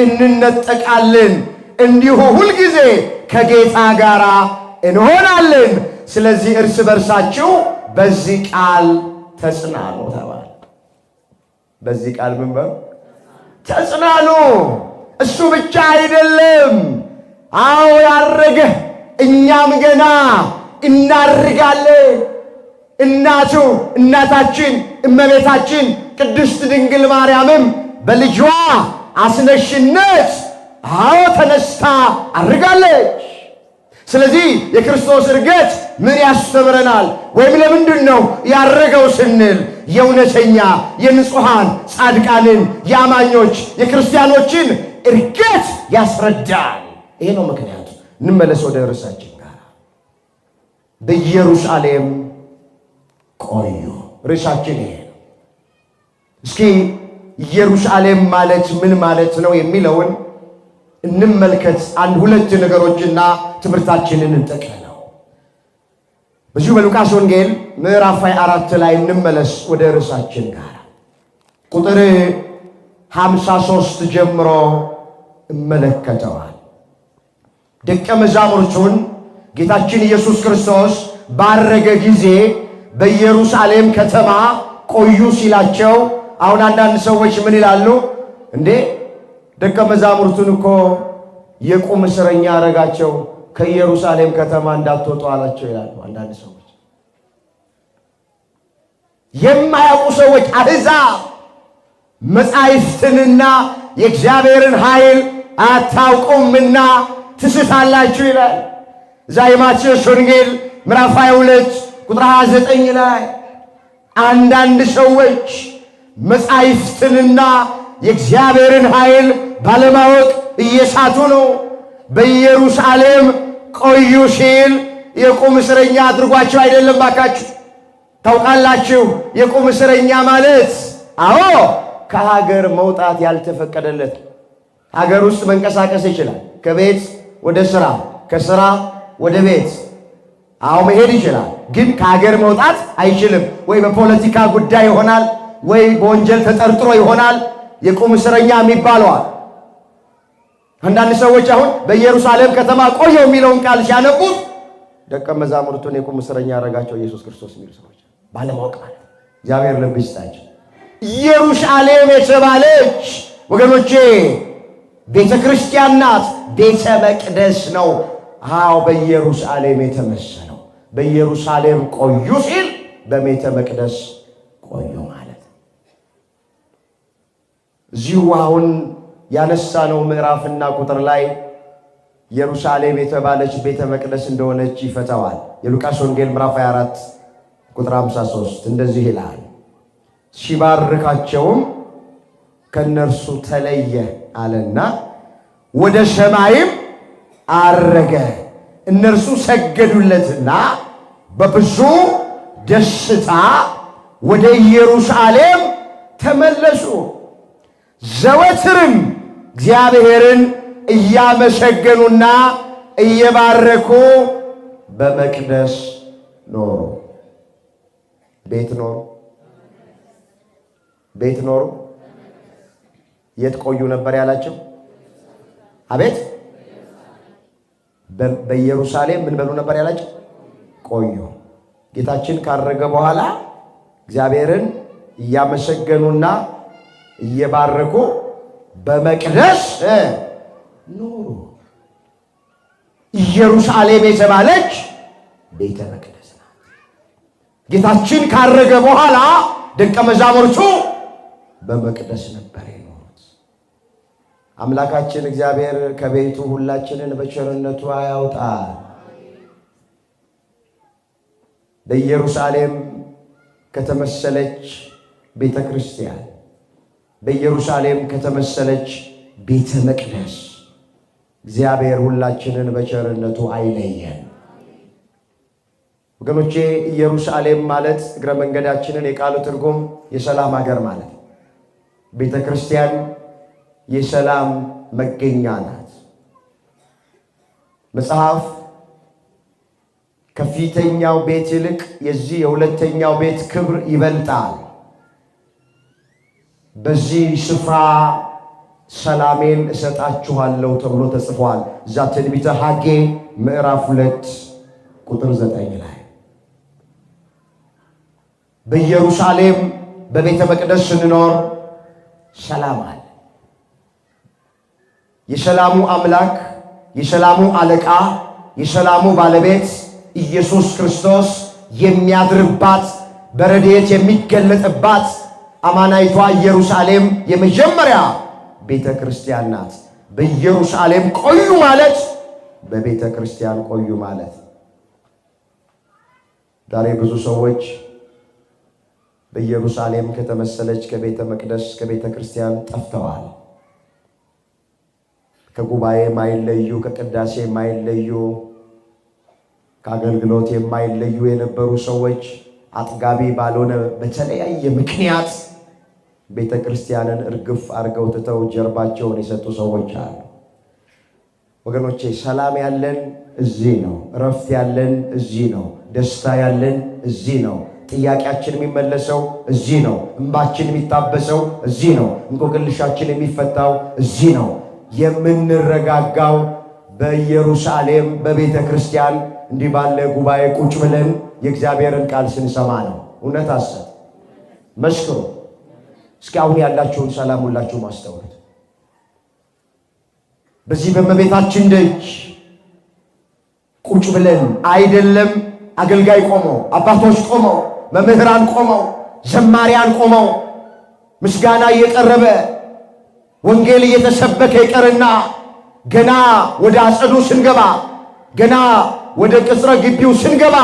እንነጠቃለን፣ እንዲሁ ሁልጊዜ ከጌታ ጋር እንሆናለን። ስለዚህ እርስ በርሳችሁ በዚህ ቃል ተጽናኑ ተባለ። በዚህ ቃል ምን በሉ? ተጽናኑ። እሱ ብቻ አይደለም፣ ያረገ እኛም ገና እናርጋለን። እናታችን እመቤታችን ቅድስት ድንግል ማርያምም በልጇ አስነሽነት ተነስታ አርጋለች። ስለዚህ የክርስቶስ እርገት ምን ያስተምረናል? ወይም ለምንድን ነው ያረገው ስንል የእውነተኛ የንጹሐን ጻድቃንን የአማኞች የክርስቲያኖችን እርገት ያስረዳል። ይሄ ነው ምክንያቱ። እንመለስ ወደ ርዕሳችን ጋር። በኢየሩሳሌም ቆዩ። ርዕሳችን ይሄ ነው። እስኪ ኢየሩሳሌም ማለት ምን ማለት ነው የሚለውን እንመልከት። አንድ ሁለት ነገሮችና ትምህርታችንን እንጠቅልለው። በዚሁ በሉቃስ ወንጌል ምዕራፍ 24 ላይ እንመለስ ወደ ርዕሳችን ጋር ቁጥር 53 ጀምሮ እመለከተዋል። ደቀ መዛሙርቱን ጌታችን ኢየሱስ ክርስቶስ ባረገ ጊዜ በኢየሩሳሌም ከተማ ቆዩ ሲላቸው፣ አሁን አንዳንድ ሰዎች ምን ይላሉ? እንዴ ደቀ መዛሙርቱን እኮ የቁም እስረኛ አረጋቸው፣ ከኢየሩሳሌም ከተማ እንዳትወጡ አላቸው ይላሉ አንዳንድ ሰዎች። የማያውቁ ሰዎች አሕዛብ መጻሕፍትንና የእግዚአብሔርን ኃይል አታውቁምና ትስታላችሁ ይላል። እዛ የማቴዎስ ወንጌል ምዕራፍ 22 ቁጥር 29 ላይ አንዳንድ ሰዎች መጻሕፍትንና የእግዚአብሔርን ኃይል ባለማወቅ እየሳቱ ነው። በኢየሩሳሌም ቆዩ ሲል የቁም እስረኛ አድርጓቸው አይደለም። ባካችሁ ታውቃላችሁ፣ የቁም እስረኛ ማለት ከሀገር መውጣት ያልተፈቀደለት፣ ሀገር ውስጥ መንቀሳቀስ ይችላል። ከቤት ወደ ስራ፣ ከስራ ወደ ቤት መሄድ ይችላል። ግን ከሀገር መውጣት አይችልም። ወይ በፖለቲካ ጉዳይ ይሆናል፣ ወይ በወንጀል ተጠርጥሮ ይሆናል የቁም እስረኛ የሚባለዋል። አንዳንድ ሰዎች አሁን በኢየሩሳሌም ከተማ ቆየው የሚለውን ቃል ሲያነቡት ደቀ መዛሙርቱን የቁም እስረኛ ያደረጋቸው ኢየሱስ ክርስቶስ የሚሉ ሰዎች ባለማወቅ ማለት። እግዚአብሔር ልብ ይስጣቸው። ኢየሩሳሌም የተባለች ወገኖቼ ቤተ ክርስቲያን ናት፣ ቤተ መቅደስ ነው። በኢየሩሳሌም የተመሰለው በኢየሩሳሌም ቆዩ ሲል በቤተ መቅደስ ቆዩ ማለት። እዚሁ አሁን ያነሳነው ምዕራፍና ቁጥር ላይ ኢየሩሳሌም የተባለች ቤተ መቅደስ እንደሆነች ይፈታዋል። የሉቃስ ወንጌል ምዕራፍ 24 ቁጥር 53 እንደዚህ ይላል። ሲባርካቸውም ከነርሱ ተለየ አለና ወደ ሰማይም አረገ። እነርሱ ሰገዱለትና በብዙ ደስታ ወደ ኢየሩሳሌም ተመለሱ። ዘወትርም እግዚአብሔርን እያመሰገኑና እየባረኩ በመቅደስ ኖሩ። ቤት ኖሩ። የት ቆዩ ነበር ያላቸው? አቤት በኢየሩሳሌም ምን በሉ ነበር ያላቸው? ቆዩ። ጌታችን ካረገ በኋላ እግዚአብሔርን እያመሰገኑና እየባረኩ በመቅደስ ኖሩ። ኢየሩሳሌም የተባለች ቤተ መቅደስ ናት። ጌታችን ካረገ በኋላ ደቀ መዛሙርቱ በመቅደስ ነበር የኖሩት። አምላካችን እግዚአብሔር ከቤቱ ሁላችንን በቸርነቱ ያውጣል። በኢየሩሳሌም ከተመሰለች ቤተ ክርስቲያን፣ በኢየሩሳሌም ከተመሰለች ቤተ መቅደስ እግዚአብሔር ሁላችንን በቸርነቱ አይለየን። ወገኖቼ ኢየሩሳሌም ማለት እግረ መንገዳችንን የቃሉ ትርጉም የሰላም ሀገር ማለት፣ ቤተ ክርስቲያን የሰላም መገኛ ናት። መጽሐፍ ከፊተኛው ቤት ይልቅ የዚህ የሁለተኛው ቤት ክብር ይበልጣል፣ በዚህ ስፍራ ሰላሜን እሰጣችኋለሁ ተብሎ ተጽፏል። እዛ ትንቢተ ሐጌ ምዕራፍ 2 ቁጥር 9 ላይ በኢየሩሳሌም በቤተ መቅደስ ስንኖር ሰላም አለ። የሰላሙ አምላክ፣ የሰላሙ አለቃ፣ የሰላሙ ባለቤት ኢየሱስ ክርስቶስ የሚያድርባት በረድኤት የሚገለጥባት አማናይቷ ኢየሩሳሌም የመጀመሪያ ቤተ ክርስቲያን ናት። በኢየሩሳሌም ቆዩ ማለት በቤተ ክርስቲያን ቆዩ ማለት። ዛሬ ብዙ ሰዎች በኢየሩሳሌም ከተመሰለች ከቤተ መቅደስ ከቤተ ክርስቲያን ጠፍተዋል። ከጉባኤ የማይለዩ፣ ከቅዳሴ የማይለዩ፣ ከአገልግሎት የማይለዩ የነበሩ ሰዎች አጥጋቢ ባልሆነ በተለያየ ምክንያት ቤተ ክርስቲያንን እርግፍ አድርገው ትተው ጀርባቸውን የሰጡ ሰዎች አሉ። ወገኖቼ ሰላም ያለን እዚህ ነው። እረፍት ያለን እዚህ ነው። ደስታ ያለን እዚህ ነው። ጥያቄያችን የሚመለሰው እዚህ ነው። እንባችን የሚታበሰው እዚህ ነው። እንቆቅልሻችን የሚፈታው እዚህ ነው። የምንረጋጋው በኢየሩሳሌም በቤተ ክርስቲያን እንዲህ ባለ ጉባኤ ቁጭ ብለን የእግዚአብሔርን ቃል ስንሰማ ነው። እውነት ሐሰት መስክሩ። እስኪ አሁን ያላችሁን ሰላም ሁላችሁ ማስተውሉት። በዚህ በእመቤታችን ደጅ ቁጭ ብለን አይደለም አገልጋይ ቆመው፣ አባቶች ቆመው፣ መምህራን ቆመው፣ ዘማሪያን ቆመው ምስጋና እየቀረበ ወንጌል እየተሰበከ ይቀርና ገና ወደ አጸዱ ስንገባ፣ ገና ወደ ቅጽረ ግቢው ስንገባ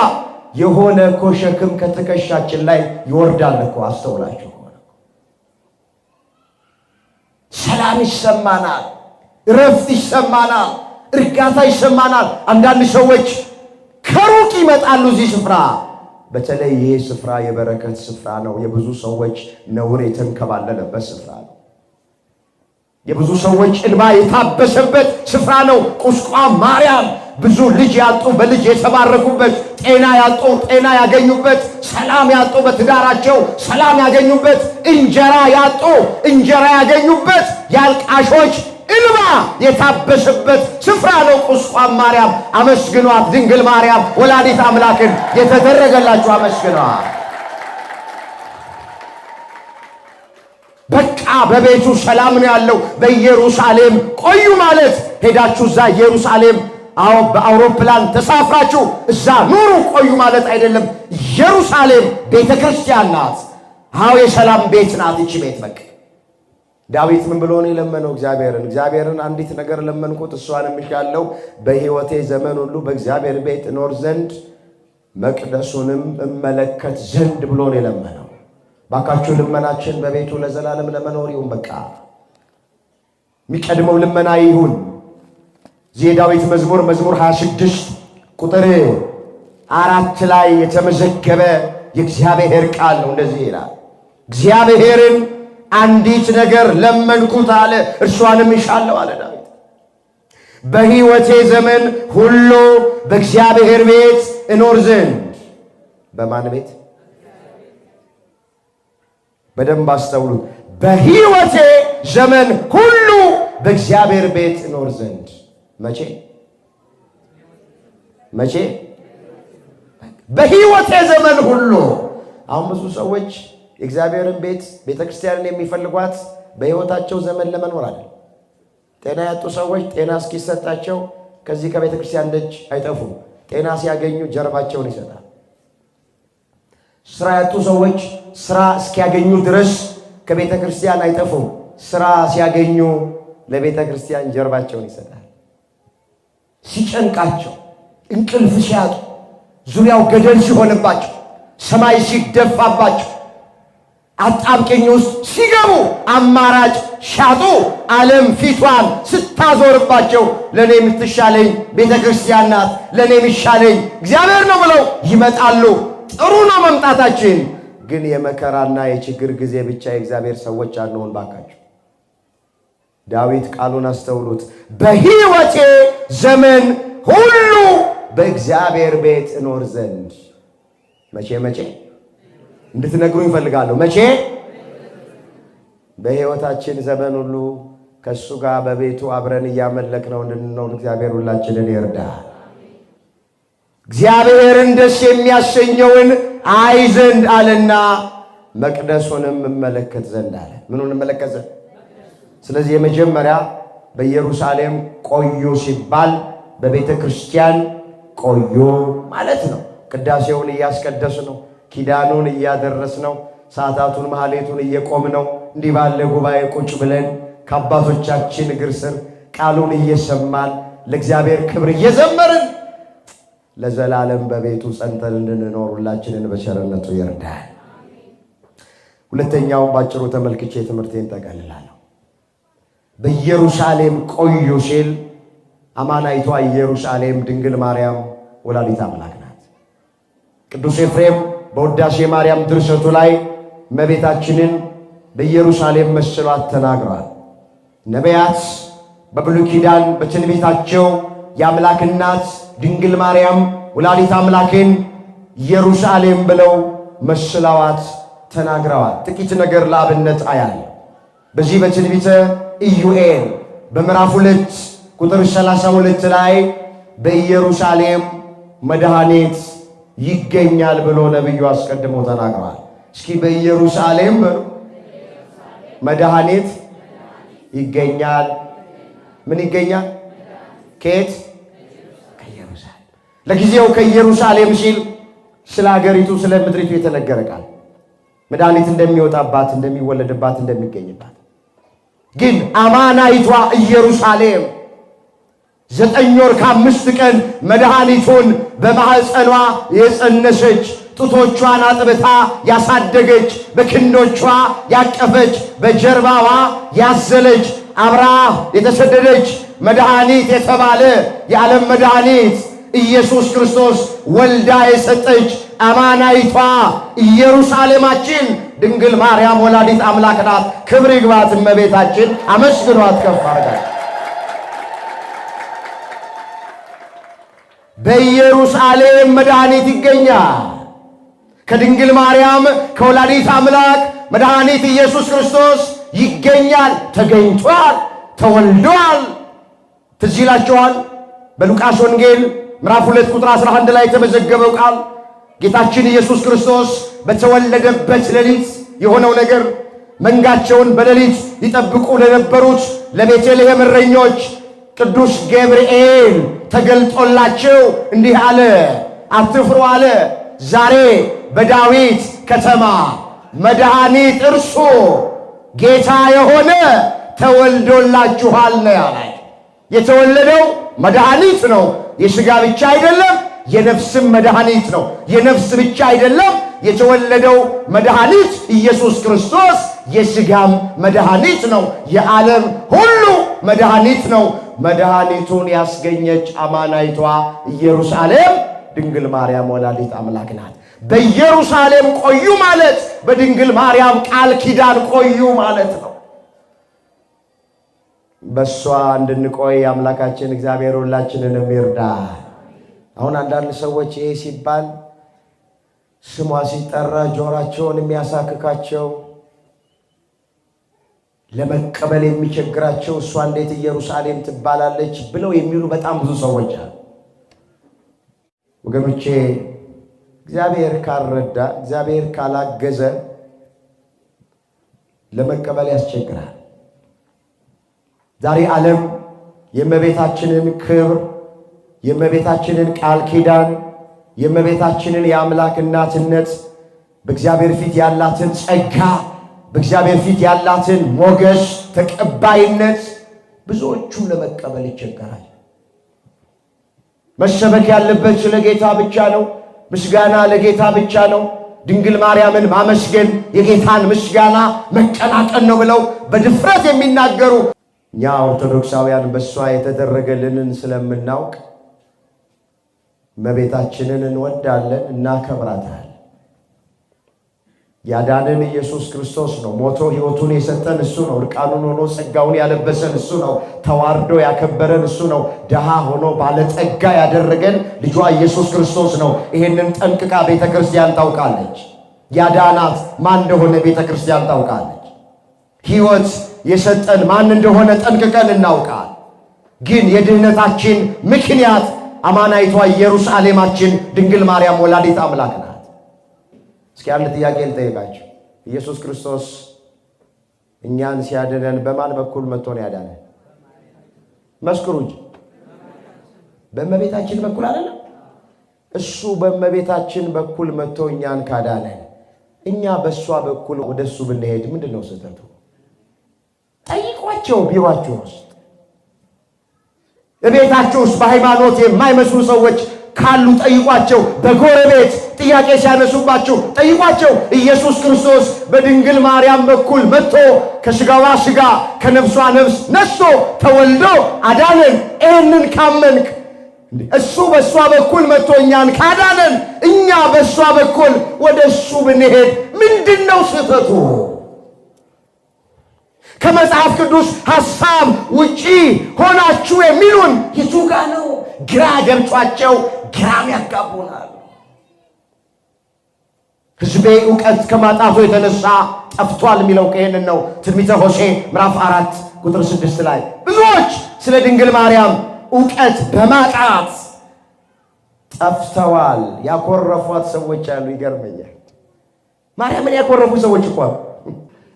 የሆነ እኮ ሸክም ከትከሻችን ላይ ይወርዳል እኮ። አስተውላችሁ ሆነ ሰላም ይሰማናል፣ እረፍት ይሰማናል፣ እርጋታ ይሰማናል። አንዳንድ ሰዎች ከሩቅ ይመጣሉ እዚህ ስፍራ። በተለይ ይሄ ስፍራ የበረከት ስፍራ ነው። የብዙ ሰዎች ነውር የተንከባለለበት ስፍራ ነው። የብዙ ሰዎች እንባ የታበሰበት ስፍራ ነው። ቁስቋም ማርያም ብዙ ልጅ ያጡ በልጅ የተባረኩበት፣ ጤና ያጡ ጤና ያገኙበት፣ ሰላም ያጡ በትዳራቸው ሰላም ያገኙበት፣ እንጀራ ያጡ እንጀራ ያገኙበት፣ ያልቃሾች እንባ የታበሰበት ስፍራ ነው ቁስቋም ማርያም። አመስግኗት ድንግል ማርያም ወላዲት አምላክን። የተደረገላችሁ አመስግኗት። በቃ በቤቱ ሰላም ነው ያለው። በኢየሩሳሌም ቆዩ ማለት ሄዳችሁ እዛ ኢየሩሳሌም በአውሮፕላን ተሳፍራችሁ እዛ ኑሩ ቆዩ ማለት አይደለም። ኢየሩሳሌም ቤተ ክርስቲያን ናት። የሰላም ቤት ናት። እቺ ቤት በቃ ዳዊት ምን ብሎ ነው የለመነው? እግዚአብሔርን አንዲት ነገር ለመንኩት እሷንም እሻለሁ፣ በሕይወቴ ዘመን ሁሉ በእግዚአብሔር ቤት እኖር ዘንድ መቅደሱንም እመለከት ዘንድ ብሎ ነው የለመነው። ባካችሁ ልመናችን በቤቱ ለዘላለም ለመኖር ይሁን። በቃ የሚቀድመው ልመና ይሁን። የዳዊት መዝሙር 26 ቁጥር 4 ላይ የተመዘገበ የእግዚአብሔር ቃል ነው። እንደዚህ ይላል፣ እግዚአብሔርን አንዲት ነገር ለመንኩት አለ፣ እርሷንም እሻለሁ አለ ዳዊት። በሕይወቴ ዘመን ሁሉ በእግዚአብሔር ቤት እኖር ዘንድ። በማን ቤት? በደንብ አስተውሉ። በሕይወቴ ዘመን ሁሉ በእግዚአብሔር ቤት እኖር ዘንድ። መቼ? በሕይወቴ ዘመን ሁሉ። አሁን ብዙ ሰዎች የእግዚአብሔርን ቤተ ክርስቲያንን የሚፈልጓት በሕይወታቸው ዘመን ለመኖር አይደል። ጤና ያጡ ሰዎች ጤና እስኪሰጣቸው ከዚህ ከቤተ ክርስቲያን ደጅ አይጠፉም። ጤና ሲያገኙ ጀርባቸውን ይሰጣል። ስራ ያጡ ሰዎች ስራ እስኪያገኙ ድረስ ከቤተ ክርስቲያን አይጠፉም። ስራ ሲያገኙ ለቤተ ክርስቲያን ጀርባቸውን ይሰጣል። ሲጨንቃቸው፣ እንቅልፍ ሲያጡ፣ ዙሪያው ገደል ሲሆንባቸው፣ ሰማይ ሲደፋባቸው፣ አጣብቂኝ ውስጥ ሲገቡ፣ አማራጭ ሲያጡ፣ ዓለም ፊቷን ስታዞርባቸው ለኔ የምትሻለኝ ቤተ ክርስቲያን ናት፣ ለኔ የሚሻለኝ እግዚአብሔር ነው ብለው ይመጣሉ። ጥሩ ነው መምጣታችን፣ ግን የመከራና የችግር ጊዜ ብቻ የእግዚአብሔር ሰዎች አንሆን ባካችሁ። ዳዊት ቃሉን አስተውሉት። በሕይወቴ ዘመን ሁሉ በእግዚአብሔር ቤት እኖር ዘንድ። መቼ እንድትነግሩኝ እፈልጋለሁ። መቼ? በሕይወታችን ዘመን ሁሉ ከእሱ ጋር በቤቱ አብረን እያመለክነው እንድንኖር እግዚአብሔር ሁላችንን ይርዳል። እግዚአብሔርን ደስ የሚያሰኘውን አይ ዘንድ አለና መቅደሱንም እመለከት ዘንድ አለ። ምኑን እመለከት ዘንድ? ስለዚህ የመጀመሪያ በኢየሩሳሌም ቆዩ ሲባል በቤተ ክርስቲያን ቆዩ ማለት ነው። ቅዳሴውን እያስቀደስ ነው፣ ኪዳኑን እያደረስ ነው፣ ሰዓታቱን ማህሌቱን እየቆም ነው። እንዲህ ባለ ጉባኤ ቁጭ ብለን ከአባቶቻችን እግር ስር ቃሉን እየሰማን ለእግዚአብሔር ክብር እየዘመርን ለዘላለም በቤቱ ጸንተን እንድንኖር ሁላችንን በቸርነቱ ይርዳል። ሁለተኛው ባጭሩ ተመልክቼ ትምህርቴን ጠቀልላለሁ። በኢየሩሳሌም ቆዩ ሲል አማናይቷ ኢየሩሳሌም ድንግል ማርያም ወላዲተ አምላክ ናት። ቅዱስ ኤፍሬም በውዳሴ ማርያም ድርሰቱ ላይ እመቤታችንን በኢየሩሳሌም መስሏት ተናግረዋል። ነቢያት በብሉይ ኪዳን በትንቢታቸው የአምላክ እናት ድንግል ማርያም ወላዲተ አምላክን ኢየሩሳሌም ብለው መስለዋት ተናግረዋል። ጥቂት ነገር ለአብነት አያል። በዚህ በትንቢተ ኢዩኤል በምዕራፍ 2 ቁጥር 32 ላይ በኢየሩሳሌም መድኃኒት ይገኛል ብሎ ነብዩ አስቀድሞ ተናግረዋል። እስኪ በኢየሩሳሌም መድኃኒት ይገኛል። ምን ይገኛል? ከየት? ከኢየሩሳሌም። ለጊዜው ከኢየሩሳሌም ሲል ስለ ሀገሪቱ ስለ ምድሪቱ የተነገረ ቃል መድኃኒት እንደሚወጣባት እንደሚወለድባት እንደሚገኝባት። ግን አማናይቷ ኢየሩሳሌም 9 ወር ከ5 ቀን መድኃኒቱን በማህፀኗ የጸነሰች ጡቶቿን አጥብታ ያሳደገች በክንዶቿ ያቀፈች በጀርባዋ ያዘለች አብራ የተሰደደች መድኃኒት የተባለ የዓለም መድኃኒት ኢየሱስ ክርስቶስ ወልዳ የሰጠች አማናይቷ ኢየሩሳሌማችን ድንግል ማርያም ወላዲት አምላክ ናት። ክብር ይግባት እመቤታችን። አመስግኗት፣ ከፍ አድርጋት። በኢየሩሳሌም መድኃኒት ይገኛል። ከድንግል ማርያም ከወላዲት አምላክ መድኃኒት ኢየሱስ ክርስቶስ ይገኛል። ተገኝቷል፣ ተወልዷል። ትዝ ይላችኋል በሉቃስ ወንጌል ምዕራፍ 2 ቁጥር 11 ላይ የተመዘገበው ቃል ጌታችን ኢየሱስ ክርስቶስ በተወለደበት ሌሊት የሆነው ነገር መንጋቸውን በሌሊት ይጠብቁ ለነበሩት ለቤተልሔም እረኞች ቅዱስ ገብርኤል ተገልጦላቸው እንዲህ አለ፣ አትፍሩ አለ። ዛሬ በዳዊት ከተማ መድኃኒት እርሱ ጌታ የሆነ ተወልዶላችኋል ነው ያለው። የተወለደው መድኃኒት ነው። የሥጋ ብቻ አይደለም፣ የነፍስም መድኃኒት ነው። የነፍስ ብቻ አይደለም፣ የተወለደው መድኃኒት ኢየሱስ ክርስቶስ የሥጋም መድኃኒት ነው። የዓለም ሁሉ መድኃኒት ነው። መድኃኒቱን ያስገኘች አማናይቷ ኢየሩሳሌም ድንግል ማርያም ወላዲት አምላክ ናት። በኢየሩሳሌም ቆዩ ማለት በድንግል ማርያም ቃል ኪዳን ቆዩ ማለት ነው። በሷ እንድንቆይ አምላካችን እግዚአብሔር ሁላችንንም ይርዳል። አሁን አንዳንድ ሰዎች ይሄ ሲባል ስሟ ሲጠራ ጆሮአቸውን የሚያሳክካቸው ለመቀበል የሚቸግራቸው እሷ እንዴት ኢየሩሳሌም ትባላለች ብለው የሚሉ በጣም ብዙ ሰዎች አሉ። ወገኖቼ እግዚአብሔር ካልረዳ እግዚአብሔር ካላገዘ ለመቀበል ያስቸግራል። ዛሬ ዓለም የእመቤታችንን ክብር፣ የእመቤታችንን ቃል ኪዳን፣ የእመቤታችንን የአምላክ እናትነት፣ በእግዚአብሔር ፊት ያላትን ጸጋ፣ በእግዚአብሔር ፊት ያላትን ሞገስ፣ ተቀባይነት ብዙዎቹ ለመቀበል ይቸገራል። መሰበክ ያለበት ስለ ጌታ ብቻ ነው። ምስጋና ለጌታ ብቻ ነው። ድንግል ማርያምን ማመስገን የጌታን ምስጋና መቀናቀን ነው ብለው በድፍረት የሚናገሩ እኛ ኦርቶዶክሳውያን በሷ የተደረገልንን ስለምናውቅ እመቤታችንን እንወዳለን፣ እናከብራታለን። ያዳነን ኢየሱስ ክርስቶስ ነው። ሞቶ ሕይወቱን የሰጠን እሱ ነው። እርቃኑን ሆኖ ጸጋውን ያለበሰን እሱ ነው። ተዋርዶ ያከበረን እሱ ነው። ድሃ ሆኖ ባለጸጋ ያደረገን ልጇ ኢየሱስ ክርስቶስ ነው። ይሄንን ጠንቅቃ ቤተክርስቲያን ታውቃለች። ያዳናት ማን እንደሆነ ቤተክርስቲያን ታውቃለች። ሕይወት የሰጠን ማን እንደሆነ ጠንቅቀን እናውቃል። ግን የድህነታችን ምክንያት አማናይቷ ኢየሩሳሌማችን ድንግል ማርያም ወላዲት አምላክ ናት። እስኪ አንድ ጥያቄ ልጠይቃችሁ። ኢየሱስ ክርስቶስ እኛን ሲያድነን በማን በኩል መጥቶ ነው ያዳነን? መስክሩ እንጂ። በእመቤታችን በኩል አይደለም? እሱ በእመቤታችን በኩል መጥቶ እኛን ካዳነን እኛ በእሷ በኩል ወደ እሱ ብንሄድ ምንድን ነው ስህተቱ? ጠይቋቸው። ቢሯችሁ ውስጥ በቤታቸው ውስጥ በሃይማኖት የማይመስሉ ሰዎች ካሉ ጠይቋቸው። በጎረቤት ጥያቄ ሲያነሱባችሁ ጠይቋቸው። ኢየሱስ ክርስቶስ በድንግል ማርያም በኩል መጥቶ ከሥጋዋ ሥጋ ከነፍሷ ነፍስ ነስቶ ተወልዶ አዳነን። ይህንን ካመንክ እሱ በእሷ በኩል መጥቶ እኛን ካዳነን እኛ በእሷ በኩል ወደ እሱ ብንሄድ ምንድን ነው ስህተቱ? ከመጽሐፍ ቅዱስ ሐሳብ ውጪ ሆናችሁ የሚሉን የቱ ጋ ነው? ግራ ገብቷቸው ግራም ያጋቡናል። ሕዝቤ ዕውቀት ከማጣቱ የተነሳ ጠፍቷል የሚለው ይህንን ነው። ትንቢተ ሆሴዕ ምዕራፍ 4 ቁጥር 6 ላይ ብዙዎች ስለ ድንግል ማርያም ዕውቀት በማጣት ጠፍተዋል። ያኮረፏት ሰዎች አሉ። ይገርመኛል። ማርያምን ያኮረፉ ሰዎች እኮ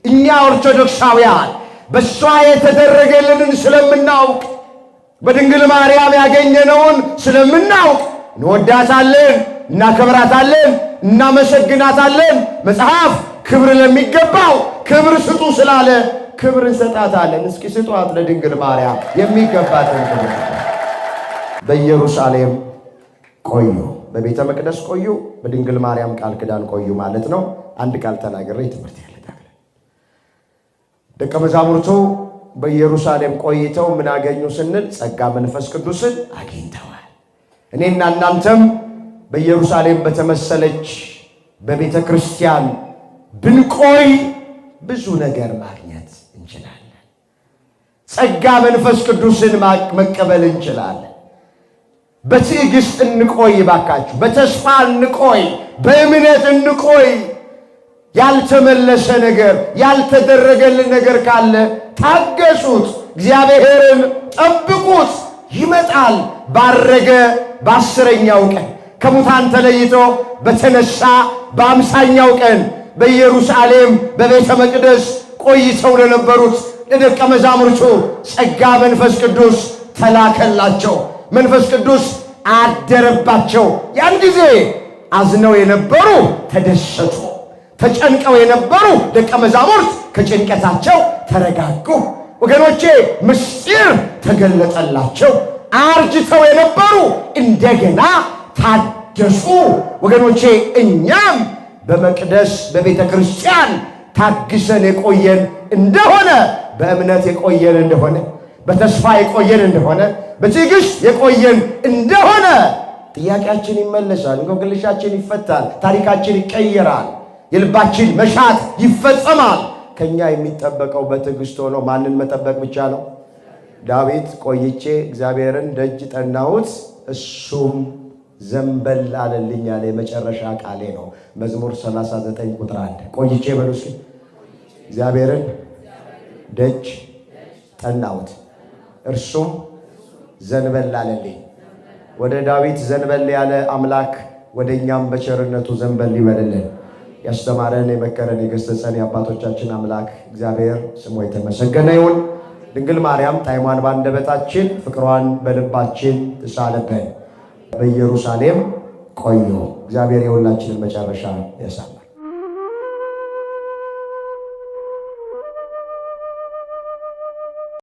እኛ ኦርቶዶክሳውያን በሷ የተደረገልንን ስለምናውቅ በድንግል ማርያም ያገኘነውን ስለምናውቅ እንወዳታለን፣ እናከብራታለን፣ እናመሰግናታለን። መጽሐፍ ክብር ለሚገባው ክብር ስጡ ስላለ ክብር እንሰጣታለን። እስኪ ስጧት ለድንግል ማርያም የሚገባትን ክብር። በኢየሩሳሌም ቆዩ፣ በቤተ መቅደስ ቆዩ፣ በድንግል ማርያም ቃል ኪዳን ቆዩ ማለት ነው። አንድ ቃል ተናግሬ ትምህርት ያለታል። ደቀ መዛሙርቱ በኢየሩሳሌም ቆይተው ምን አገኙ ስንል ጸጋ መንፈስ ቅዱስን አግኝተዋል። እኔና እናንተም በኢየሩሳሌም በተመሰለች በቤተ ክርስቲያን ብንቆይ ብዙ ነገር ማግኘት እንችላለን። ጸጋ መንፈስ ቅዱስን መቀበል እንችላለን። በትዕግስት እንቆይ ባካችሁ፣ በተስፋ እንቆይ፣ በእምነት እንቆይ። ያልተመለሰ ነገር ያልተደረገልን ነገር ካለ ታገሱት፣ እግዚአብሔርን ጠብቁት። ይመጣል። ባረገ በ10ኛው ቀን ከሙታን ተለይቶ በተነሳ በ50ኛው ቀን በኢየሩሳሌም በቤተ መቅደስ ቆይተው ለነበሩት ለደቀ መዛሙርቱ ጸጋ መንፈስ ቅዱስ ተላከላቸው። መንፈስ ቅዱስ አደረባቸው። ያን ጊዜ አዝነው የነበሩ ተደሰቱ፣ ተጨንቀው የነበሩ ደቀ መዛሙርት ከጭንቀታቸው ተረጋጉ። ወገኖቼ ምስጢር ተገለጠላቸው። አርጅተው የነበሩ እንደገና ታደሱ። ወገኖቼ እኛም በመቅደስ በቤተ ክርስቲያን ታግሰን የቆየን እንደሆነ፣ በእምነት የቆየን እንደሆነ፣ በተስፋ የቆየን እንደሆነ፣ በትዕግስት የቆየን እንደሆነ ጥያቄያችን ይመለሳል፣ እንቆቅልሻችን ይፈታል፣ ታሪካችን ይቀየራል፣ የልባችን መሻት ይፈጸማል። ከኛ የሚጠበቀው በትዕግስት ሆኖ ማንን መጠበቅ ብቻ ነው? ዳዊት ቆይቼ እግዚአብሔርን ደጅ ጠናሁት እሱም ዘንበል አለልኝ ያለ የመጨረሻ ቃሌ ነው። መዝሙር 39 ቁጥር 1 ቆይቼ በሉ እስኪ እግዚአብሔርን ደጅ ጠናሁት እርሱም ዘንበል አለልኝ። ወደ ዳዊት ዘንበል ያለ አምላክ ወደኛም በቸርነቱ ዘንበል ይበልልን። ያስተማረን የመከረን የገሰጸን የአባቶቻችን አምላክ እግዚአብሔር ስሙ የተመሰገነ ይሁን። ድንግል ማርያም ጣዕሟን ባንደበታችን ፍቅሯን በልባችን ትሳለብን። በኢየሩሳሌም ቆዩ። እግዚአብሔር የሁላችንን መጨረሻ ያሳምር።